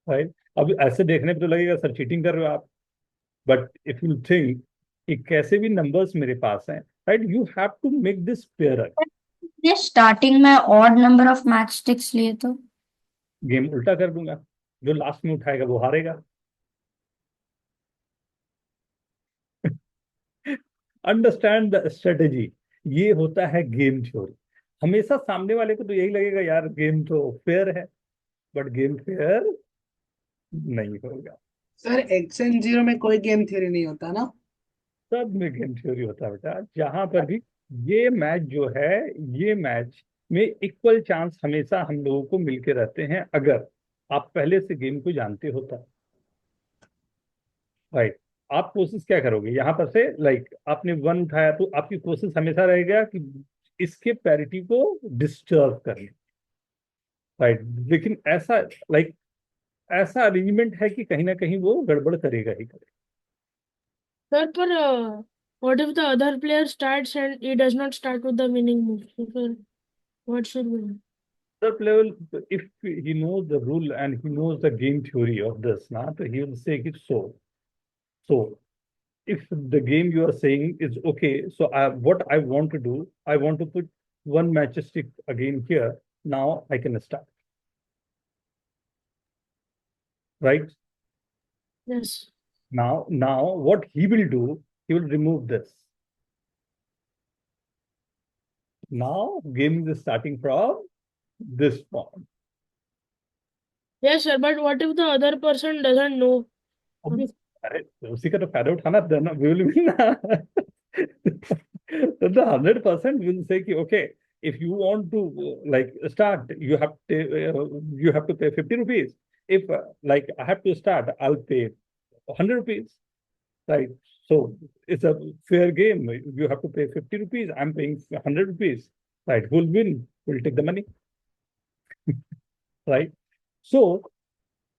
Speaker 1: राइट? अब ऐसे देखने पे तो लगेगा सर चीटिंग कर रहे हो आप, बट इफ यू थिंक कि कैसे भी नंबर्स मेरे पास हैं, right, you have to make this pair.
Speaker 3: ये स्टार्टिंग में odd number of match sticks लिए तो
Speaker 1: गेम उल्टा कर दूंगा, जो लास्ट में उठाएगा वो हारेगा। Understand the strategy. ये होता है गेम थ्योरी। हमेशा सामने वाले को तो यही लगेगा यार गेम तो फेयर है, बट गेम फेयर नहीं होगा।
Speaker 6: सर एक्स एंड 0 में कोई गेम थ्योरी नहीं होता ना?
Speaker 1: सब में गेम थ्योरी होता है बेटा। जहां पर भी ये मैच जो है, ये मैच में इक्वल चांस हमेशा हम लोगों को मिलके रहते हैं, अगर आप पहले से गेम को जानते होता है, राइट? आप कोशिश क्या करोगे, यहाँ पर से लाइक आपने 1 उठाया तो आपकी कोशिश हमेशा रहेगा कि इसके पैरिटी को डिस्टर्ब करने, राइट? लेकिन ऐसा लाइक ऐसा अरेंजमेंट है कि कहीं ना कहीं वो गड़बड़ करेगा ही करेगा।
Speaker 9: sir, but what if the other player starts and he does not start with the winning move? So sir, what should we do?
Speaker 1: Third level, if he knows the rule and he knows the game theory of this, na, so he will say it so. So if the game you are saying is okay, so what I want to do, I want to put one matchstick again here. Now I can start. Right?
Speaker 9: Yes.
Speaker 1: Now what he will do, he will remove this. Now game is starting from this point.
Speaker 9: Yes, sir. But what if the other person doesn't know?
Speaker 1: Obviously, उसी का तो फायदा उठाना देना we will win ना. So the 100% will say कि okay, if you want to like start, you have to pay 50 rupees. If like I have to start, I'll pay 100 rupees. Right? So it's a fair game. You have to pay 50 rupees. I'm paying 100 rupees. Right? Who'll win? Will take the money. Right? So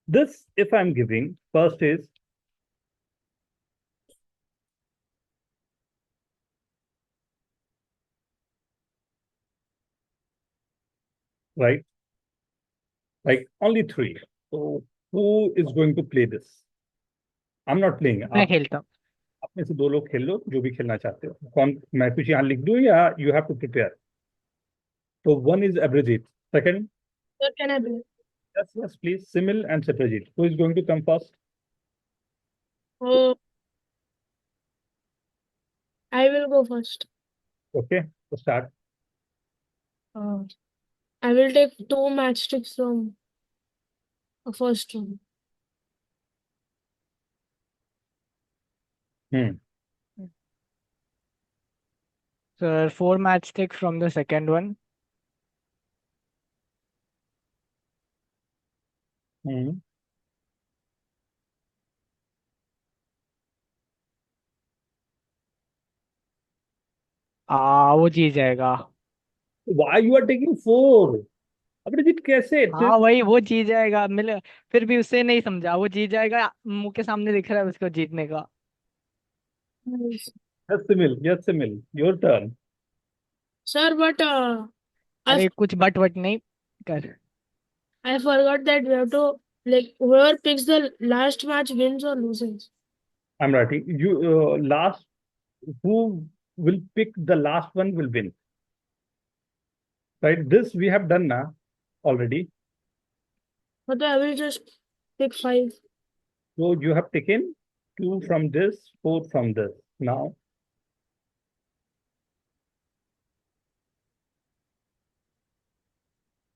Speaker 1: this, if I'm giving, first is right, like only three. So who is going to play this? I'm not playing.
Speaker 8: मैं
Speaker 1: आप
Speaker 8: खेलता हूँ.
Speaker 1: अपने से दो लोग खेल लो जो भी खेलना चाहते हो. कौन, मैं कुछ यहाँ लिख दूं या you have to prepare? So one is Abhijit. Second,
Speaker 9: Sir, can I be?
Speaker 1: yes, please. Simil and Satyajit. Who is going to come first?
Speaker 9: Oh, I will go first.
Speaker 1: Okay, so start.
Speaker 9: I will take 2 matchsticks from the first one.
Speaker 8: Sir, 4 matchsticks from the second one. वो जीत जाएगा.
Speaker 1: Why you are taking 4? Abhijit कैसे?
Speaker 8: हाँ वही, वो जीत जाएगा. मिले फिर भी उसे नहीं समझा. वो जीत जाएगा, मुंह के सामने दिख रहा है उसको जीतने का.
Speaker 9: Yes.
Speaker 1: Yes, Simil. Your turn.
Speaker 9: Sir, but
Speaker 8: अरे कुछ बट वट नहीं कर.
Speaker 9: I forgot that we have to, like, whoever picks the last match wins or loses.
Speaker 1: I'm writing. You last. Who will pick the last one will win. Right? This we have done now already.
Speaker 9: But I will just pick 5.
Speaker 1: So you have taken 2 from this, 4 from this. Now,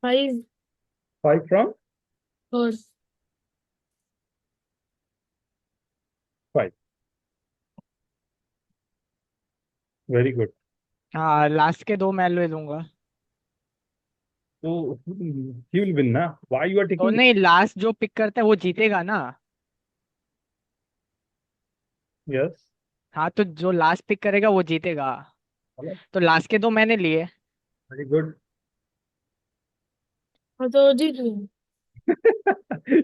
Speaker 9: 5
Speaker 1: 5 from
Speaker 9: or
Speaker 1: 5. Very good.
Speaker 8: हाँ, last के 2 मैं ले लूंगा.
Speaker 1: So he will win ना. Why you are
Speaker 8: तो
Speaker 1: taking?
Speaker 8: नहीं, last जो pick करता है वो जीतेगा ना.
Speaker 1: Yes.
Speaker 8: हाँ, तो जो लास्ट पिक करेगा वो जीतेगा. तो लास्ट के 2 मैंने लिए.
Speaker 1: Very good.
Speaker 9: तो जीत गए.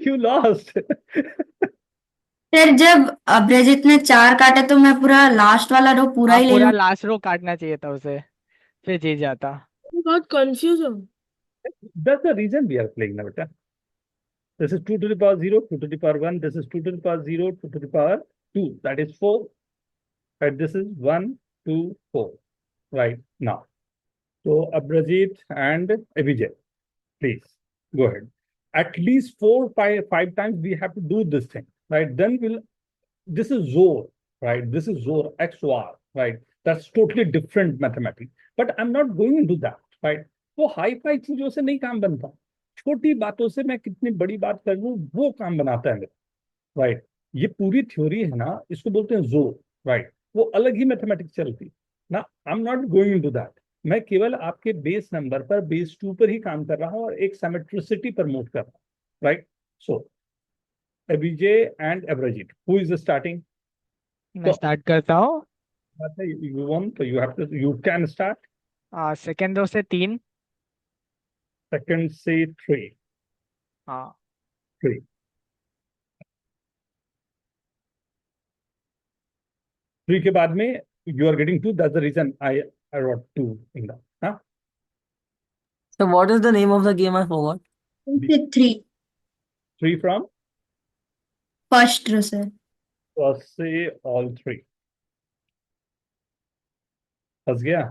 Speaker 1: You lost.
Speaker 3: फिर जब अभिजीत ने 4 काटे तो मैं पूरा लास्ट वाला रो पूरा ही ले
Speaker 8: पूरा
Speaker 3: लूं.
Speaker 8: लास्ट रो काटना चाहिए था उसे, फिर जीत जाता.
Speaker 9: बहुत कंफ्यूज हूँ.
Speaker 1: That's the reason we are playing now, beta. This is 2 to the power 0, 2 to the power 1. This is 2 to the power 0, 2 to the power 2. That is 4. Right? This is 1, 2, 4. Right now. So Abhijit and Abhijit, please go ahead. At least 4, 5 times we have to do this thing. Right? Then this is Zor. Right? This is Zor, XOR. Right? That's totally different mathematics. But I'm not going into that. Right? वो hi fi चीजों से नहीं काम बनता. छोटी बातों से मैं कितनी बड़ी बात कर लूं वो काम बनाता है मेरा. राइट? ये पूरी थ्योरी है ना, इसको बोलते हैं जोर. राइट? वो अलग ही मैथमेटिक्स चलती ना. आई am not going into that. मैं केवल आपके बेस नंबर पर, बेस 2 पर ही काम कर रहा हूं और एक सिमेट्रिसिटी प्रमोट कर रहा हूं. Right? So Abhijay and Abhijeet, who is starting?
Speaker 8: मैं स्टार्ट करता हूँ.
Speaker 1: यू वांट, तो you can start.
Speaker 8: Second row से 3.
Speaker 1: सेकंड से 3.
Speaker 8: हाँ.
Speaker 1: 3. 3 के बाद में you are getting 2. That's the reason I wrote 2 in that. Huh?
Speaker 4: So what is the name of the game? I forgot.
Speaker 3: Three,
Speaker 1: Three from
Speaker 3: first row sir.
Speaker 1: first से all three. फंस गया?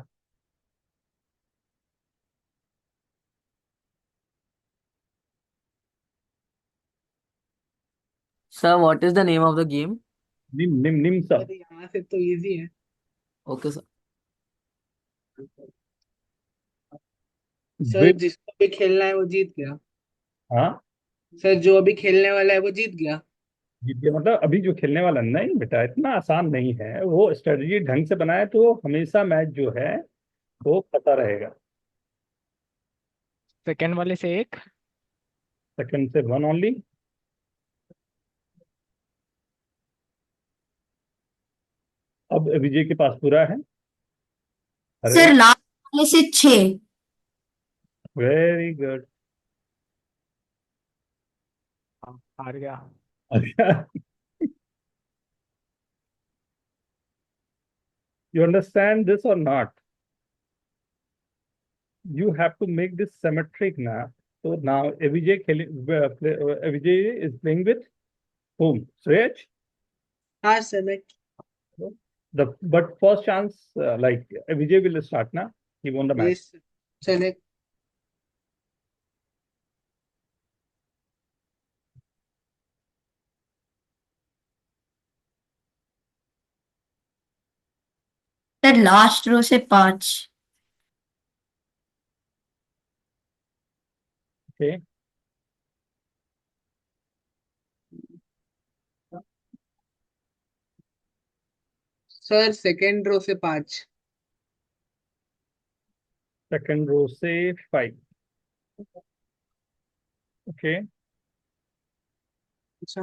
Speaker 4: Sir, what is the name of the game?
Speaker 1: निम निम निम सब.
Speaker 6: Sir यहाँ से तो इजी है।
Speaker 4: Okay, sir.
Speaker 6: सर जिसको भी खेलना है वो जीत गया।
Speaker 1: हाँ,
Speaker 6: सर जो अभी खेलने वाला है वो जीत गया।
Speaker 1: जीत गया मतलब अभी जो खेलने वाला नहीं बेटा, इतना आसान नहीं है। वो स्ट्रेटजी ढंग से बनाए तो हमेशा मैच जो है वो पता रहेगा।
Speaker 8: सेकंड वाले से एक।
Speaker 1: सेकंड से वन ओनली। अब विजय के पास पूरा है। अरे
Speaker 3: सर लास्ट वाले से 6।
Speaker 1: Very good.
Speaker 8: हार गया।
Speaker 1: अच्छा, you understand this or not? You have to make this symmetric now. So now Vijay is playing with whom? Shreyas?
Speaker 6: हाँ सर मैं
Speaker 1: But first chance, like Vijay will start now. He won the match.
Speaker 6: Yes चले।
Speaker 3: Sir last row से 5।
Speaker 1: Okay.
Speaker 6: Sir second row से 5।
Speaker 1: Second row से 5. Okay.
Speaker 6: अच्छा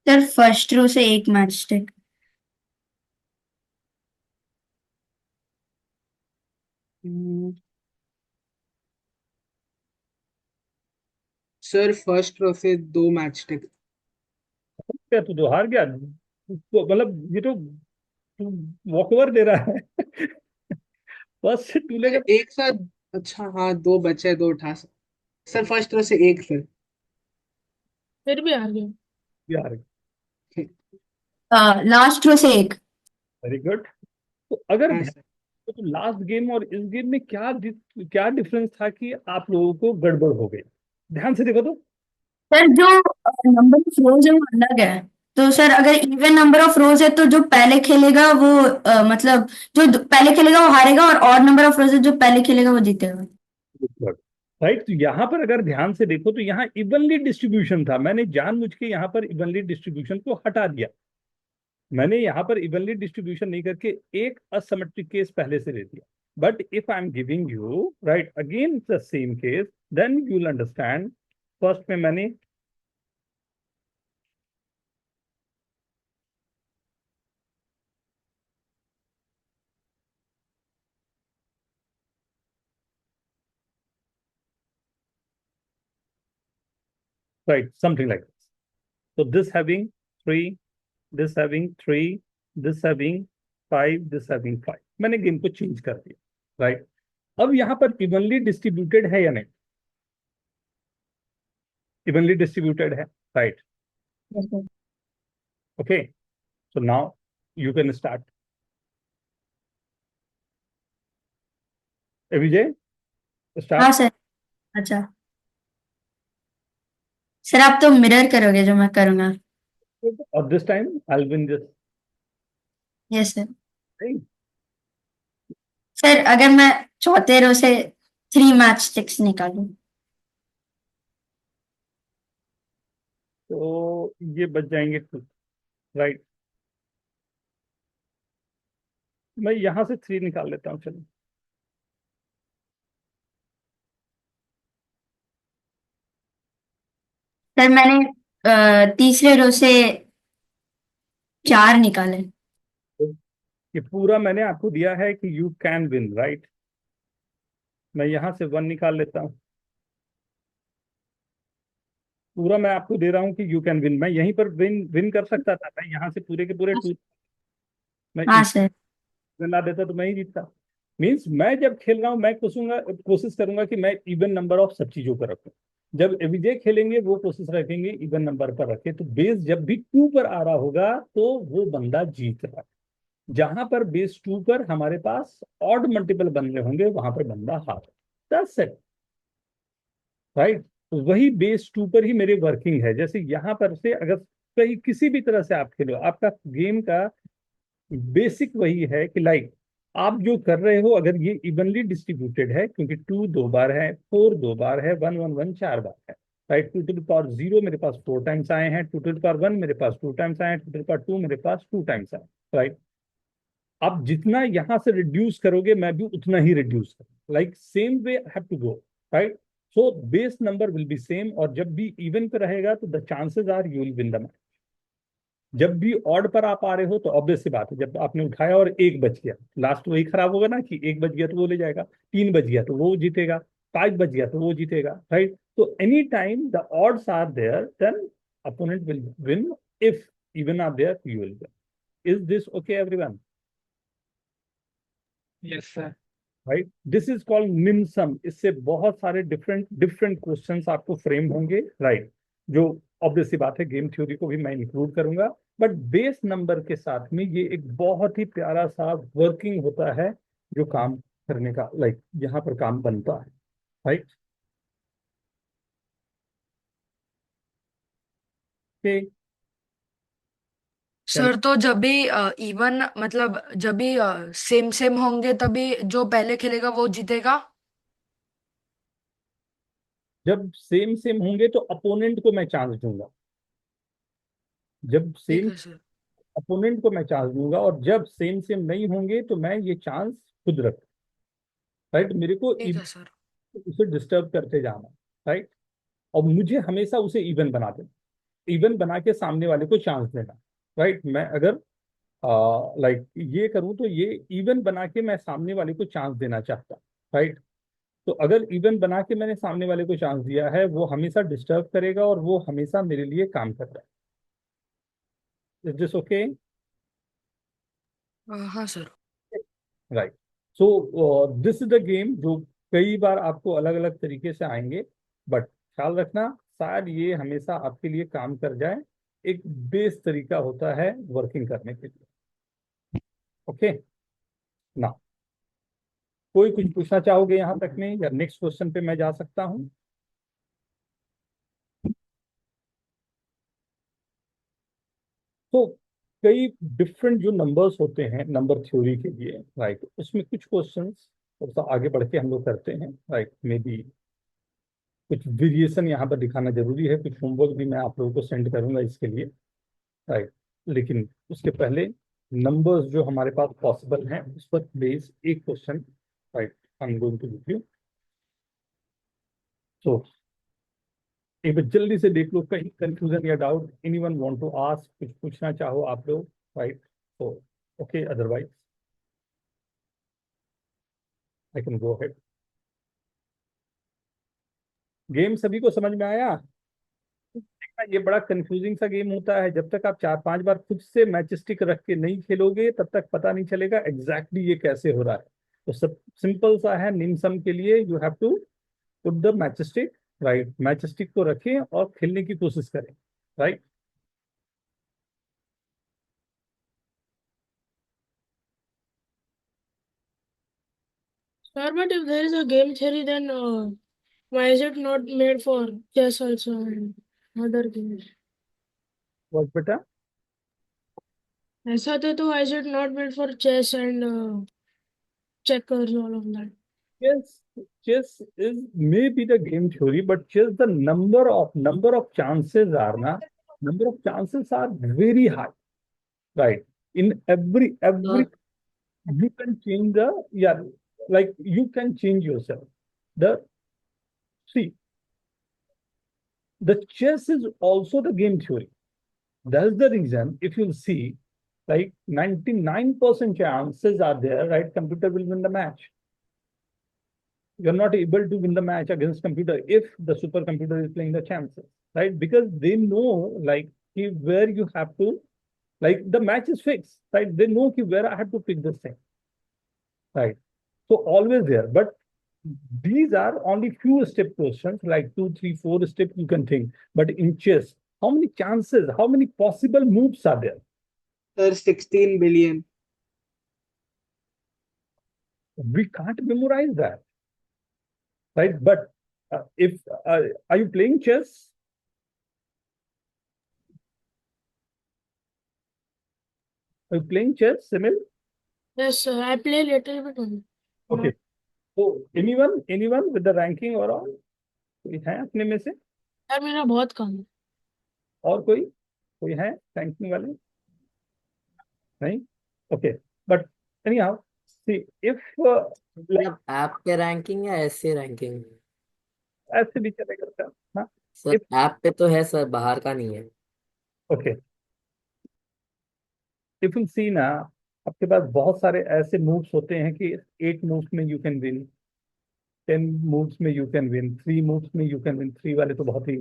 Speaker 3: sir first row से एक match stick.
Speaker 6: Sir first row से 2 match टिक।
Speaker 1: क्या तू हार गया? मतलब ये तो तू वॉकओवर दे रहा है। फर्स्ट से तू लेगा।
Speaker 6: एक साथ। अच्छा हाँ 2 बचे 2 उठा सकते। सर फर्स्ट रो से 1 फिर।
Speaker 9: फिर भी हार गया।
Speaker 1: यार
Speaker 3: लास्ट रो से 1।
Speaker 1: Very good. तो अगर
Speaker 6: हाँ सर।
Speaker 1: तो लास्ट गेम और इस गेम में क्या डिफरेंस था कि आप लोगों को गड़बड़ हो गई? ध्यान से देखो तो।
Speaker 3: सर जो नंबर ऑफ रोज है वो अलग है। तो सर अगर इवन नंबर ऑफ रोज है तो जो पहले खेलेगा वो मतलब पहले खेलेगा वो हारेगा, और ऑड नंबर ऑफ रोज है जो पहले खेलेगा वो जीतेगा।
Speaker 1: राइट, तो यहाँ पर अगर ध्यान से देखो तो यहाँ इवनली डिस्ट्रीब्यूशन था। मैंने जानबूझ के यहाँ पर इवनली डिस्ट्रीब्यूशन को हटा दिया। मैंने यहाँ पर इवनली डिस्ट्रीब्यूशन नहीं करके एक असिमेट्रिक केस पहले से ले दिया। But if I am giving you right again the same case, then you will understand. First में मैंने right something like this. So this having 3, this having 3, this having 5, this having 5, मैंने game को change कर दिया। Right, अब यहाँ पर evenly distributed है या नहीं? इवनली डिस्ट्रीब्यूटेड है। Right, okay. So now you can start. Vijay
Speaker 3: हाँ
Speaker 1: स्टार्ट।
Speaker 3: सर। अच्छा सर आप तो मिरर करोगे जो मैं करूंगा।
Speaker 1: और this time I will win this.
Speaker 3: Yes sir. Sir अगर मैं चौथे रो से 3 मैच स्टिक्स निकालूं।
Speaker 1: तो ये बच जाएंगे 2। राइट, मैं यहां से 3 निकाल लेता हूँ। चलो,
Speaker 3: सर मैंने तीसरे रो से 4 निकाले।
Speaker 1: ये पूरा मैंने आपको दिया है कि यू कैन विन। राइट, मैं यहां से 1 निकाल लेता हूँ। पूरा मैं आपको दे रहा हूँ कि यू कैन विन। मैं यहीं पर विन विन कर सकता था। मैं यहाँ से पूरे के पूरे 2 मैं
Speaker 3: हाँ सर।
Speaker 1: इवन ला देता तो मैं ही जीतता। मीन्स मैं जब खेल रहा हूँ मैं कोशिश करूंगा कि मैं इवन नंबर ऑफ सब चीजों पर रखूं। जब विजय खेलेंगे वो कोशिश रखेंगे इवन नंबर पर रखे, तो बेस जब भी 2 पर आ रहा होगा तो वो बंदा जीत रहा है। जहां पर बेस 2 पर हमारे पास ऑड मल्टीपल बन रहे होंगे वहां पर बंदा हार। That's it, right. तो वही बेस 2 पर ही मेरे वर्किंग है। जैसे यहाँ पर से अगर कहीं किसी भी तरह से आप खेलो, आपका गेम का बेसिक वही है कि लाइक आप जो कर रहे हो अगर ये इवनली डिस्ट्रीब्यूटेड है, क्योंकि 2 2 बार है, 4 2 बार है, 1 1 1 4 बार है, राइट। 2 टू द पावर 0 मेरे पास 4 टाइम्स आए हैं, 2 टू द पावर 1 मेरे पास 2 टाइम्स आए हैं, 2 टू द पावर 2 मेरे पास 2 टाइम्स आए, राइट। आप जितना यहां से रिड्यूस करोगे मैं भी उतना ही रिड्यूस करूँ, like same way have to go, right. So base number will be same, और जब भी इवन पे रहेगा तो the chances are you will win the match. जब भी ऑड पर आप आ रहे हो तो ऑब्वियस सी बात है, जब आपने उठाया और 1 बच गया, लास्ट वही खराब होगा ना कि 1 बच गया तो वो ले जाएगा, 3 बच गया तो वो जीतेगा, 5 बच गया तो वो जीतेगा, राइट। तो any time the odds are there then opponent will win, if even are there you will win. Is this okay everyone?
Speaker 8: Yes sir.
Speaker 1: Right, this is called nim sum. इससे बहुत सारे डिफरेंट डिफरेंट क्वेश्चंस आपको frame होंगे, राइट। जो obvious सी बात है गेम थ्योरी को भी मैं इंक्लूड करूंगा, बट बेस नंबर के साथ में ये एक बहुत ही प्यारा सा वर्किंग होता है जो काम करने का, लाइक यहाँ पर काम बनता है, राइट। okay.
Speaker 5: सर तो जब भी इवन मतलब जब भी सेम सेम होंगे तभी जो पहले खेलेगा वो जीतेगा।
Speaker 1: जब सेम सेम होंगे तो अपोनेंट को मैं चांस दूंगा, जब
Speaker 5: ठीक
Speaker 1: सेम
Speaker 5: है सर।
Speaker 1: अपोनेंट को मैं चांस दूंगा, और जब सेम सेम नहीं होंगे तो मैं ये चांस खुद रख, राइट। मेरे को
Speaker 5: ठीक है सर।
Speaker 1: उसे डिस्टर्ब करते जाना, राइट। और मुझे हमेशा उसे इवन बना देना, इवन बना के सामने वाले को चांस देना, राइट। मैं अगर लाइक ये करूं तो ये इवन बना के मैं सामने वाले को चांस देना चाहता, राइट। तो अगर इवन बना के मैंने सामने वाले को चांस दिया है, वो हमेशा डिस्टर्ब करेगा और वो हमेशा मेरे लिए काम कर रहा है। Is this okay?
Speaker 5: हाँ सर।
Speaker 1: Right. So this is the game जो कई बार आपको अलग अलग तरीके से आएंगे, बट ख्याल रखना शायद ये हमेशा आपके लिए काम कर जाए। एक बेस तरीका होता है वर्किंग करने के लिए। ओके ना, कोई कुछ पूछना चाहोगे यहाँ तक में, या नेक्स्ट क्वेश्चन पे मैं जा सकता हूँ? तो कई डिफरेंट जो नंबर्स होते हैं नंबर थ्योरी के लिए, राइट, उसमें कुछ क्वेश्चंस थोड़ा सा आगे बढ़ के हम लोग करते हैं, राइट। मे बी कुछ वेरिएशन यहाँ पर दिखाना जरूरी है, कुछ होमवर्क भी मैं आप लोगों को सेंड करूंगा इसके लिए, राइट। लेकिन उसके पहले नंबर्स जो हमारे पास पॉसिबल हैं उस पर बेस एक question, right, I am going to give you. So एक बार जल्दी से देख लो, कहीं कंफ्यूजन या doubt, anyone want to ask, कुछ पूछना चाहो आप लोग, राइट। तो okay, otherwise I can go ahead. Game सभी को समझ में आया? ये बड़ा कंफ्यूजिंग सा गेम होता है, जब तक आप 4 5 बार खुद से मैच स्टिक रख के नहीं खेलोगे तब तक पता नहीं चलेगा एग्जैक्टली ये कैसे हो रहा है। तो सब सिंपल सा है, निम सम के लिए you have to put the match stick, right. Match stick को रखें और खेलने की कोशिश करें, राइट।
Speaker 9: Sir, but if there is a game theory, then why is it not made for chess also and other games?
Speaker 1: बस बेटा,
Speaker 9: ऐसा था तो why is it not made for chess and checkers, all of that?
Speaker 1: chess is maybe the game theory, but chess the number of chances are number of chances are very high, right. In every you can change the, yeah, like you can change yourself. The see, the chess is also the game theory. That's the reason if you see, like 99% chances are there, right, computer will win the match. You're not able to win the match against computer if the supercomputer is playing the chances, right? Because they know like where you have to Like the match is fixed, right? They know where I have to pick this thing, right? So always there. But these are only few step questions, like 2, 3, 4 steps you can think. But in chess, how many chances, how many possible moves are there?
Speaker 6: Sir, 16 billion.
Speaker 1: We can't memorize that, right? But if are you playing chess? Are you playing chess, Simil?
Speaker 9: Yes, sir. I play little bit only.
Speaker 1: Okay. So anyone with the ranking or all? कोई है अपने में से?
Speaker 9: यार मेरा बहुत कम है.
Speaker 1: और कोई है रैंकिंग वाले? नहीं? Okay. But anyhow, see, if like
Speaker 4: मतलब ऐप पे रैंकिंग या ऐसे रैंकिंग?
Speaker 1: ऐसे भी चलेगा सर, हाँ?
Speaker 4: सर
Speaker 1: If
Speaker 4: ऐप पे तो है सर, बाहर का नहीं है।
Speaker 1: okay, if you see ना, आपके पास बहुत सारे ऐसे मूव्स होते हैं कि 8 मूव्स में यू कैन विन, 10 मूव्स में यू कैन विन, 3 मूव्स में यू कैन विन। 3 वाले तो बहुत ही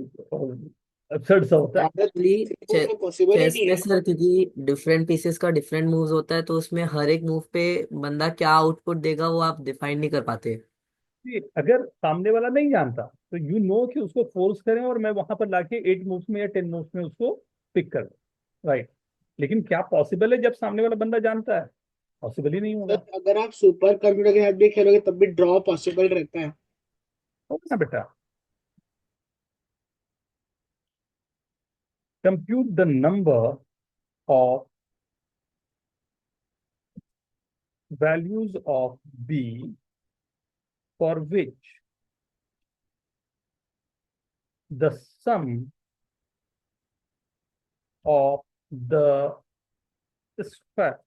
Speaker 1: absurd सा होता है।
Speaker 4: एक्चुअली
Speaker 6: पॉसिबल ही
Speaker 4: चेस
Speaker 6: नहीं
Speaker 4: में
Speaker 6: है।
Speaker 4: सर, क्योंकि डिफरेंट पीसेस का डिफरेंट मूव्स होता है, तो उसमें हर एक मूव पे बंदा क्या आउटपुट देगा वो आप डिफाइन नहीं कर पाते।
Speaker 1: कि अगर सामने वाला नहीं जानता तो यू नो कि उसको फोर्स करें और मैं वहां पर लाके 8 मूव्स में या 10 मूव्स में उसको पिक कर दूं, राइट? लेकिन क्या पॉसिबल है जब सामने वाला बंदा जानता है? पॉसिबल ही नहीं
Speaker 6: सर,
Speaker 1: होगा।
Speaker 6: अगर आप सुपर कंप्यूटर के साथ भी खेलोगे तब भी ड्रॉ पॉसिबल रहता है।
Speaker 1: होगा ना बेटा? Compute the number of values of b for which the sum of the square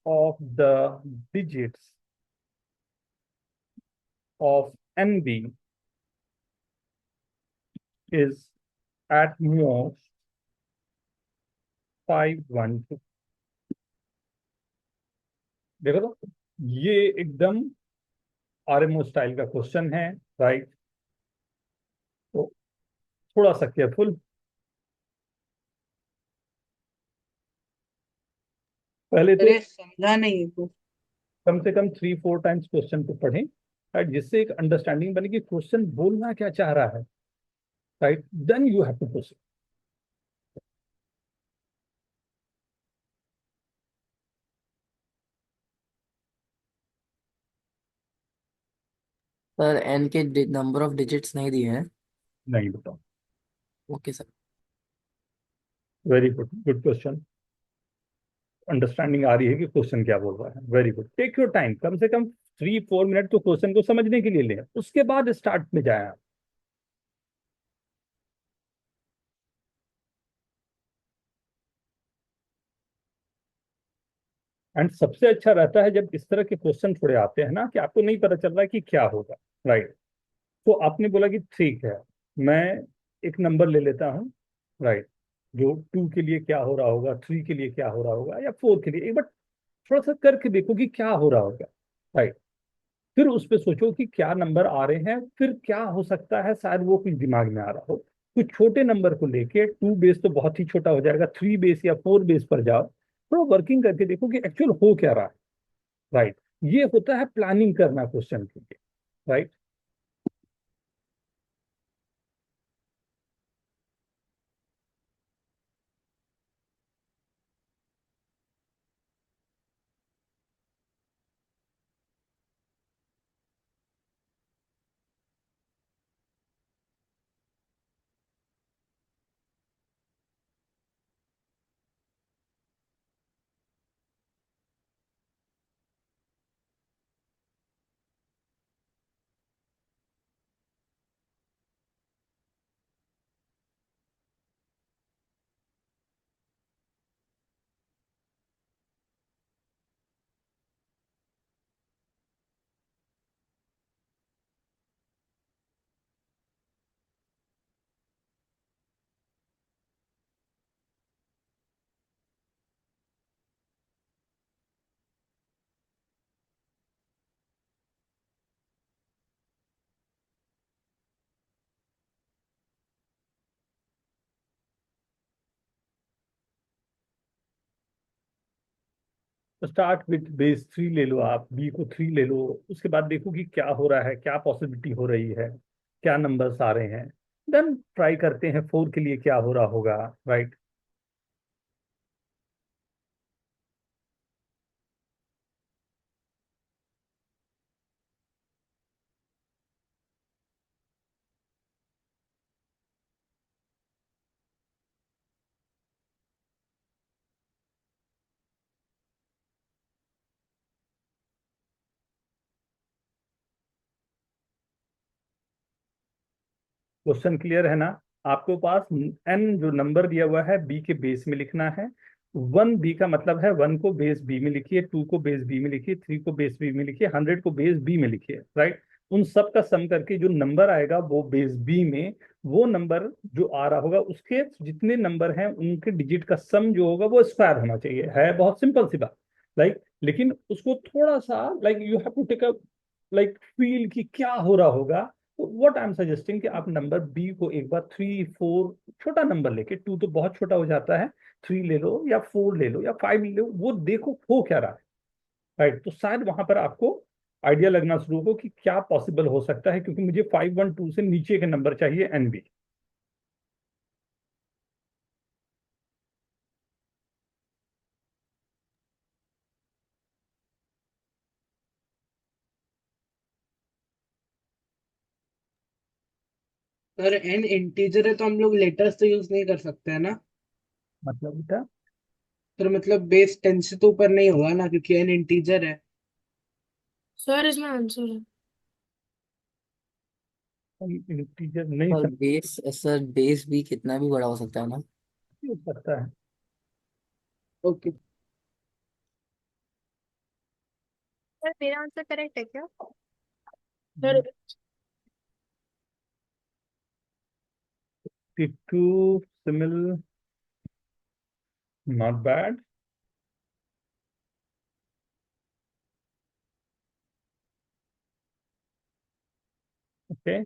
Speaker 1: of the digits of NB is at most 512। देखो तो, ये एकदम आरएमओ स्टाइल का क्वेश्चन है, राइट? तो थोड़ा सा केयरफुल। पहले तो
Speaker 6: अरे समझा नहीं तो।
Speaker 1: कम से कम 3, 4 टाइम्स क्वेश्चन को पढ़ें, राइट? जिससे एक अंडरस्टैंडिंग बने कि क्वेश्चन बोलना क्या चाह रहा है, right? Then you have to proceed.
Speaker 4: Sir n के नंबर ऑफ डिजिट्स नहीं दिए हैं।
Speaker 1: नहीं बताओ।
Speaker 4: Okay sir.
Speaker 1: Very good, good question. Understanding आ रही है कि क्वेश्चन क्या बोल रहा है। Very good, take your time, कम से कम 3, 4 मिनट तो क्वेश्चन को समझने के लिए लें, उसके बाद स्टार्ट में जाए आप। एंड सबसे अच्छा रहता है जब इस तरह के क्वेश्चन थोड़े आते हैं ना, कि आपको नहीं पता चल रहा है कि क्या होगा, राइट? तो आपने बोला कि ठीक है, मैं एक नंबर ले लेता हूँ, राइट? जो 2 के लिए क्या हो रहा होगा, 3 के लिए क्या हो रहा होगा, या 4 के लिए, एक बार थोड़ा सा करके देखो कि क्या हो रहा होगा, राइट? फिर उस पर सोचो कि क्या नंबर आ रहे हैं, फिर क्या हो सकता है, शायद वो कुछ दिमाग में आ रहा हो। कुछ छोटे नंबर को लेके 2 बेस तो बहुत ही छोटा हो जाएगा, 3 बेस या 4 बेस पर जाओ, थोड़ा वर्किंग करके देखो कि एक्चुअल हो क्या रहा है, राइट? ये होता है प्लानिंग करना क्वेश्चन के लिए, राइट? स्टार्ट विथ बेस 3 ले लो, आप बी को 3 ले लो, उसके बाद देखो कि क्या हो रहा है, क्या पॉसिबिलिटी हो रही है, क्या नंबर्स आ रहे हैं, देन ट्राई करते हैं 4 के लिए क्या हो रहा होगा, राइट। क्वेश्चन क्लियर है ना? आपके पास एन जो नंबर दिया हुआ है बी के बेस में लिखना है। 1 बी का मतलब है 1 को बेस बी में लिखिए, 2 को बेस बी में लिखिए, 3 को बेस बी में लिखिए, 100 को बेस बी में लिखिए, राइट। उन सब का सम करके जो नंबर आएगा वो बेस बी में, वो नंबर जो आ रहा होगा उसके जितने नंबर हैं उनके डिजिट का सम जो होगा वो स्क्वायर होना चाहिए। है बहुत सिंपल सी बात, लाइक। लेकिन उसको थोड़ा सा like you have to take a like feel कि क्या हो रहा होगा। तो व्हाट आई एम सजेस्टिंग कि आप नंबर बी को एक बार 3 4, छोटा नंबर लेके, 2 तो बहुत छोटा हो जाता है, 3 ले लो या 4 ले लो या 5 ले लो, वो देखो हो क्या रहा है, राइट। तो शायद वहां पर आपको आइडिया लगना शुरू हो कि क्या पॉसिबल हो सकता है, क्योंकि मुझे 512 से नीचे के नंबर चाहिए n b.
Speaker 6: Sir n integer है तो हम लोग लेटर्स तो यूज नहीं कर सकते है ना?
Speaker 1: मतलब बेटा,
Speaker 6: सर मतलब बेस 10 से तो ऊपर नहीं होगा ना, क्योंकि एन इंटीजर है।
Speaker 9: सर इसमें आंसर है।
Speaker 1: इंटीजर नहीं
Speaker 4: सर बेस भी कितना भी बड़ा हो सकता है ना।
Speaker 1: समझ सकता है।
Speaker 6: ओके।
Speaker 11: सर मेरा आंसर करेक्ट है क्या?
Speaker 9: Sir
Speaker 1: 52 simile, not bad. Okay,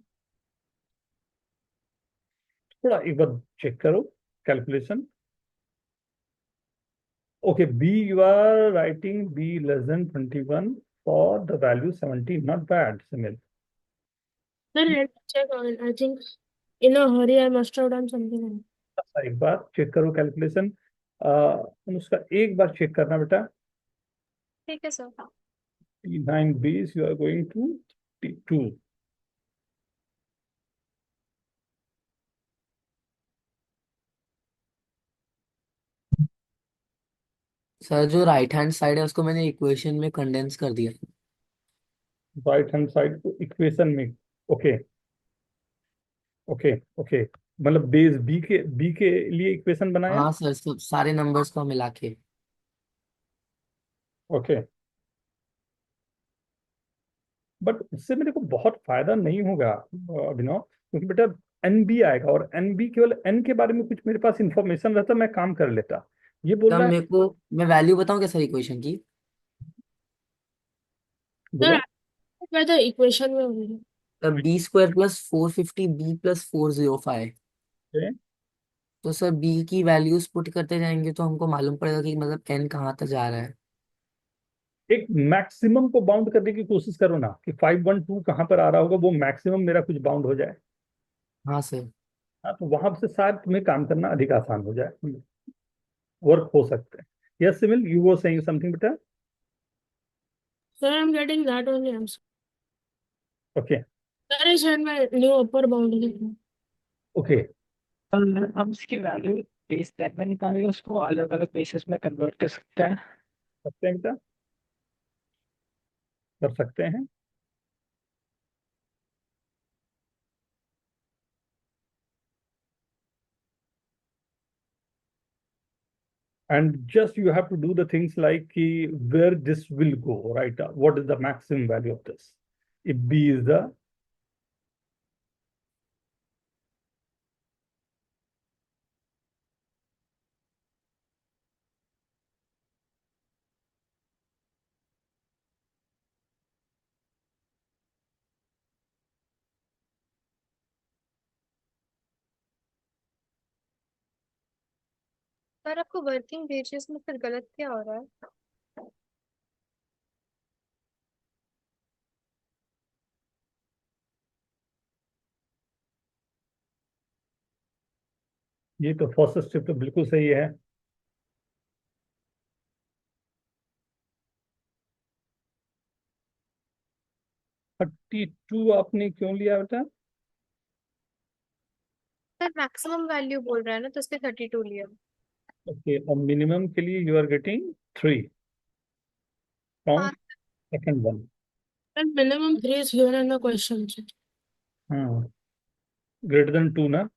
Speaker 1: थोड़ा एक बार चेक करो calculation. Okay, B, you are writing B less than 21 for the value 70. Not bad, Simil.
Speaker 9: let me check on it. I think in a hurry I must have done something wrong.
Speaker 1: अच्छा, एक बार check करो calculation, उसका एक बार check करना बेटा।
Speaker 11: ठीक है sir.
Speaker 1: T9 Bs, you are going to T2.
Speaker 4: Sir जो राइट हैंड साइड है उसको मैंने इक्वेशन में कंडेंस कर दिया।
Speaker 1: राइट हैंड साइड को इक्वेशन में, ओके ओके ओके, मतलब बेस बी के लिए इक्वेशन बनाया।
Speaker 4: हाँ सर, सब सारे नंबर्स को मिला के।
Speaker 1: ओके, बट उससे मेरे को बहुत फायदा नहीं होगा अभिनव, क्योंकि बेटा एन बी आएगा और एन बी केवल एन के बारे में कुछ मेरे पास इंफॉर्मेशन रहता मैं काम कर लेता। ये बोल
Speaker 4: तब
Speaker 1: रहा
Speaker 4: मेरे को मैं वैल्यू बताऊं क्या सर इक्वेशन की?
Speaker 1: है,
Speaker 9: सर
Speaker 1: बोलो।
Speaker 9: मैं तो इक्वेशन में हूँ।
Speaker 4: तब b square plus 450 b plus 405।
Speaker 1: Okay?
Speaker 4: तो सर बी की वैल्यूज पुट करते जाएंगे तो हमको मालूम पड़ेगा कि मतलब एन कहाँ तक जा रहा है।
Speaker 1: एक मैक्सिमम को बाउंड करने की कोशिश करो ना, कि 512 कहाँ पर आ रहा होगा, वो मैक्सिमम मेरा कुछ बाउंड हो जाए।
Speaker 4: हाँ सर।
Speaker 1: हाँ, तो वहां से शायद तुम्हें काम करना अधिक आसान हो जाए, वर्क हो सकते हैं। यस सिमिल, यू वो सेइंग समथिंग बेटा।
Speaker 9: Sir, I'm getting that only answer.
Speaker 1: Okay
Speaker 9: Sir, इस हैंड में न्यू अपर बाउंड लिखना।
Speaker 1: ओके,
Speaker 8: हम इसकी वैल्यू बेस 10 में निकाल के उसको अलग अलग बेसिस में कन्वर्ट कर सकते हैं।
Speaker 1: सकते हैं बेटा, कर सकते हैं। And just you have to do the things like where this will go, right? What is the maximum value of this? If B is the,
Speaker 11: sir आपको वर्किंग बेसिस में फिर गलत क्या हो रहा है?
Speaker 1: ये तो फर्स्ट स्टेप तो बिल्कुल सही है। 32 आपने क्यों लिया बेटा?
Speaker 11: सर मैक्सिमम वैल्यू बोल रहा है ना, तो इसलिए 32 लिया।
Speaker 1: ओके, और मिनिमम के लिए यू आर गेटिंग 3 फ्रॉम
Speaker 11: हाँ
Speaker 1: second one.
Speaker 9: And minimum 3 is given in the question.
Speaker 1: हाँ, greater than 2 ना,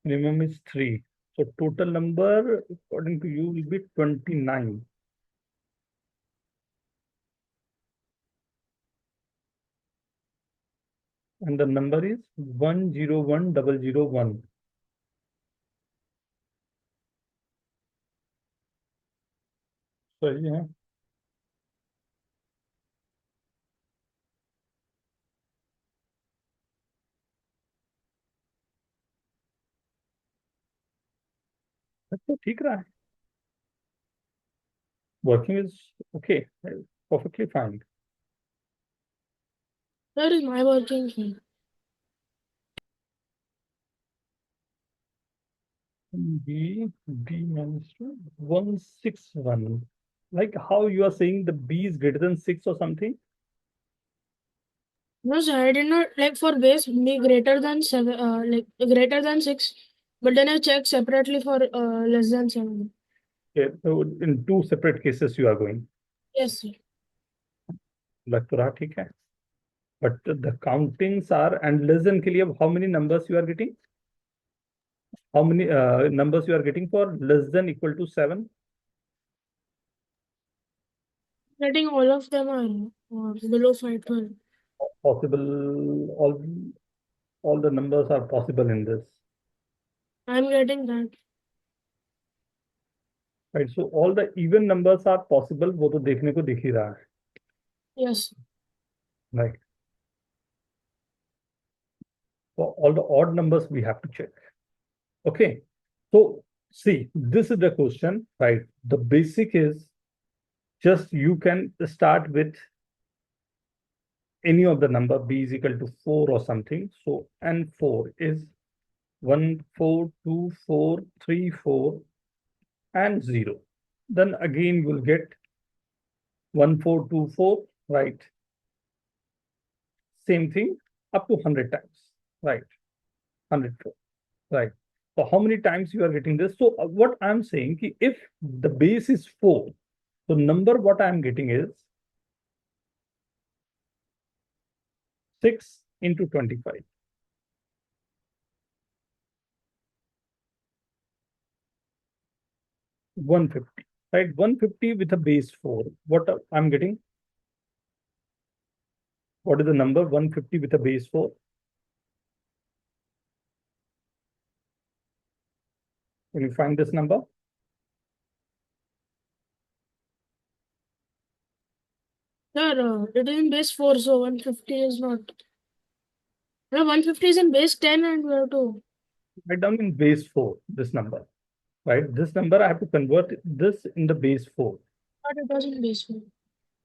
Speaker 1: minimum is 3, so total number according to you will be 29. And the number is 101001. सही है। तो ठीक रहा है, working is okay, perfectly fine.
Speaker 9: Where is my working fine?
Speaker 1: B minus 2 161. Like how you are saying the B is greater than 6 or something?
Speaker 9: No, sir, I did not like for base be greater than 7, like greater than 6, but then I checked separately for less than 7.
Speaker 1: Okay, so in two separate cases you are going.
Speaker 9: Yes, sir.
Speaker 1: लग तो रहा ठीक है, but the countings are and less than के लिए how many numbers you are getting? How many numbers you are getting for less than equal to 7?
Speaker 9: Getting all of them are below 512.
Speaker 1: Possible, all the numbers are possible in this,
Speaker 9: I'm getting that.
Speaker 1: right? So all the even numbers are possible, वो तो देखने को दिख ही रहा है,
Speaker 9: Yes.
Speaker 1: right? For all the odd numbers we have to check. Okay, so see, this is the question, right? The basic is just you can start with any of the number b is equal to 4 or something. So n4 is 1 4 2 4 3 4 and 0. Then again you will get 1 4 2 4, right? Same thing up to 100 times, right? 104, right? So how many times you are getting this? So what I'm saying ki if the base is 4, so number what I'm getting is 6 into 25. 150, right? 150 with a base 4. What I'm getting? What is the number? 150 with a base 4. Can you find this number?
Speaker 9: Sir, it is in base 4, so 150 is not. No, 150 is in base 10 and we have to.
Speaker 1: Write down in base 4, this number, right? This number I have to convert this in the base 4,
Speaker 9: But it was in base 4.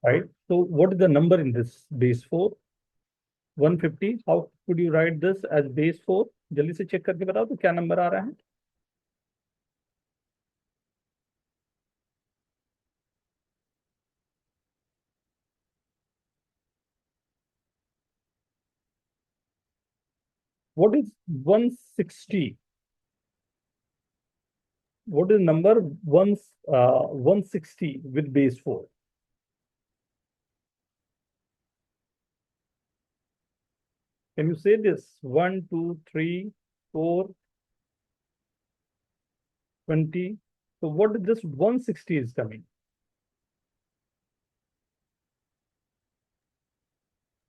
Speaker 1: right? So what is the number in this base 4? 150. How could you write this as base 4? जल्दी से check करके बताओ तो क्या number आ रहा है? What is 160? What is number 160 with base 4? Can you say this? 1, 2, 3, 4, 20. So what is this 160 is coming?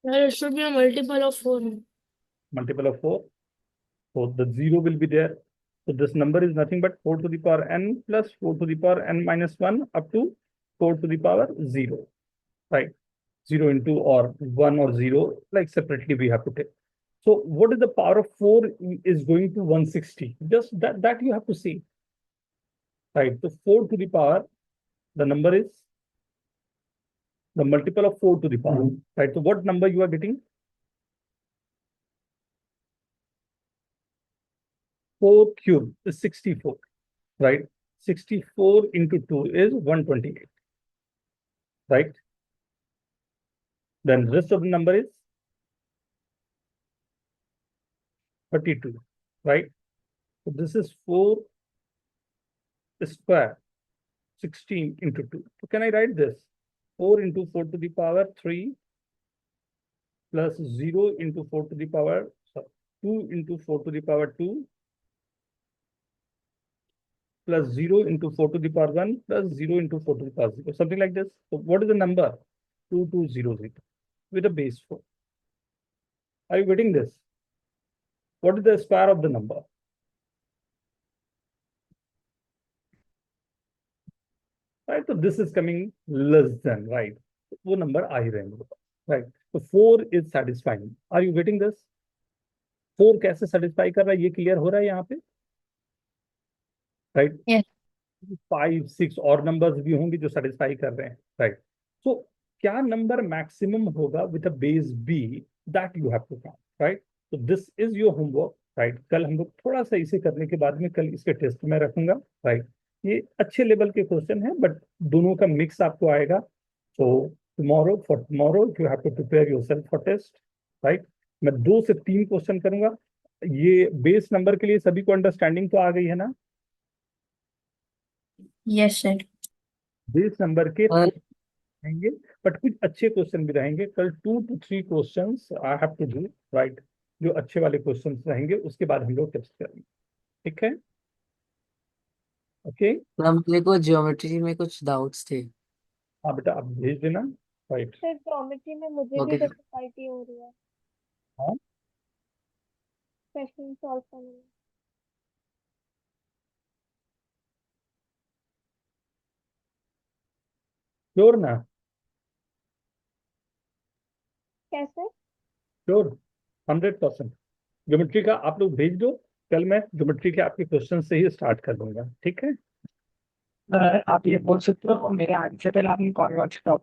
Speaker 9: Well, it should be a multiple of 4.
Speaker 1: Multiple of 4. So the 0 will be there. So this number is nothing but 4 to the power n plus 4 to the power n minus 1 up to 4 to the power 0, right? 0 into or 1 or 0, like separately we have to take. So what is the power of 4 is going to 160? Just that you have to see, right? So 4 to the power, the number is the multiple of 4 to the power, right? So what number you are getting? 4 cube is 64, right? 64 into 2 is 128, right? Then rest of the number is 32, right? So this is 4 square, 16 into 2. So can I write this? 4 into 4 to the power 3 plus 0 into 4 to the power, 2 into 4 to the power 2 plus 0 into 4 to the power 1 plus 0 into 4 to the power 0, something like this. So what is the number? 2200 with a base 4. Are you getting this? What is the square of the number? Right, so this is coming less than, right? वो number आ ही रहे हैं, right? So 4 is satisfying. Are you getting this? 4 कैसे satisfy कर रहा है, ये clear हो रहा है यहाँ पे, right?
Speaker 3: Yes.
Speaker 1: 5, 6 और numbers भी होंगे जो satisfy कर रहे हैं, right? So क्या number maximum होगा with a base b, that you have to count, right? So this is your homework, right? कल हम लोग थोड़ा सा इसे करने के बाद में कल इसके टेस्ट में रखूंगा, right? ये अच्छे लेवल के क्वेश्चन है, बट दोनों का मिक्स आपको आएगा. So tomorrow you have to prepare yourself for test, right? मैं 2 से 3 क्वेश्चन करूंगा. ये बेस नंबर के लिए सभी को अंडरस्टैंडिंग तो आ गई है ना?
Speaker 3: Yes sir.
Speaker 1: बेस नंबर के रहेंगे, बट कुछ अच्छे क्वेश्चन भी रहेंगे. कल 2 to 3 questions I have to do, right? जो अच्छे वाले क्वेश्चंस रहेंगे उसके बाद हम लोग टेस्ट करेंगे, ठीक है? ओके.
Speaker 4: मेरे को ज्योमेट्री में कुछ डाउट्स थे.
Speaker 1: हाँ बेटा, आप भेज देना, राइट?
Speaker 9: सर ज्योमेट्री में मुझे भी
Speaker 4: ओके.
Speaker 9: डिफिकल्टी हो रही है
Speaker 1: हाँ,
Speaker 9: क्वेश्चन सॉल्व करने में.
Speaker 1: श्योर ना?
Speaker 9: कैसे?
Speaker 1: श्योर, 100%. ज्योमेट्री का आप लोग भेज दो, कल मैं ज्योमेट्री के आपके क्वेश्चन से ही स्टार्ट कर दूंगा, ठीक है?
Speaker 8: आप ये बोल सकते हो मेरे आने से पहले आपने कौन कौन से टॉपिक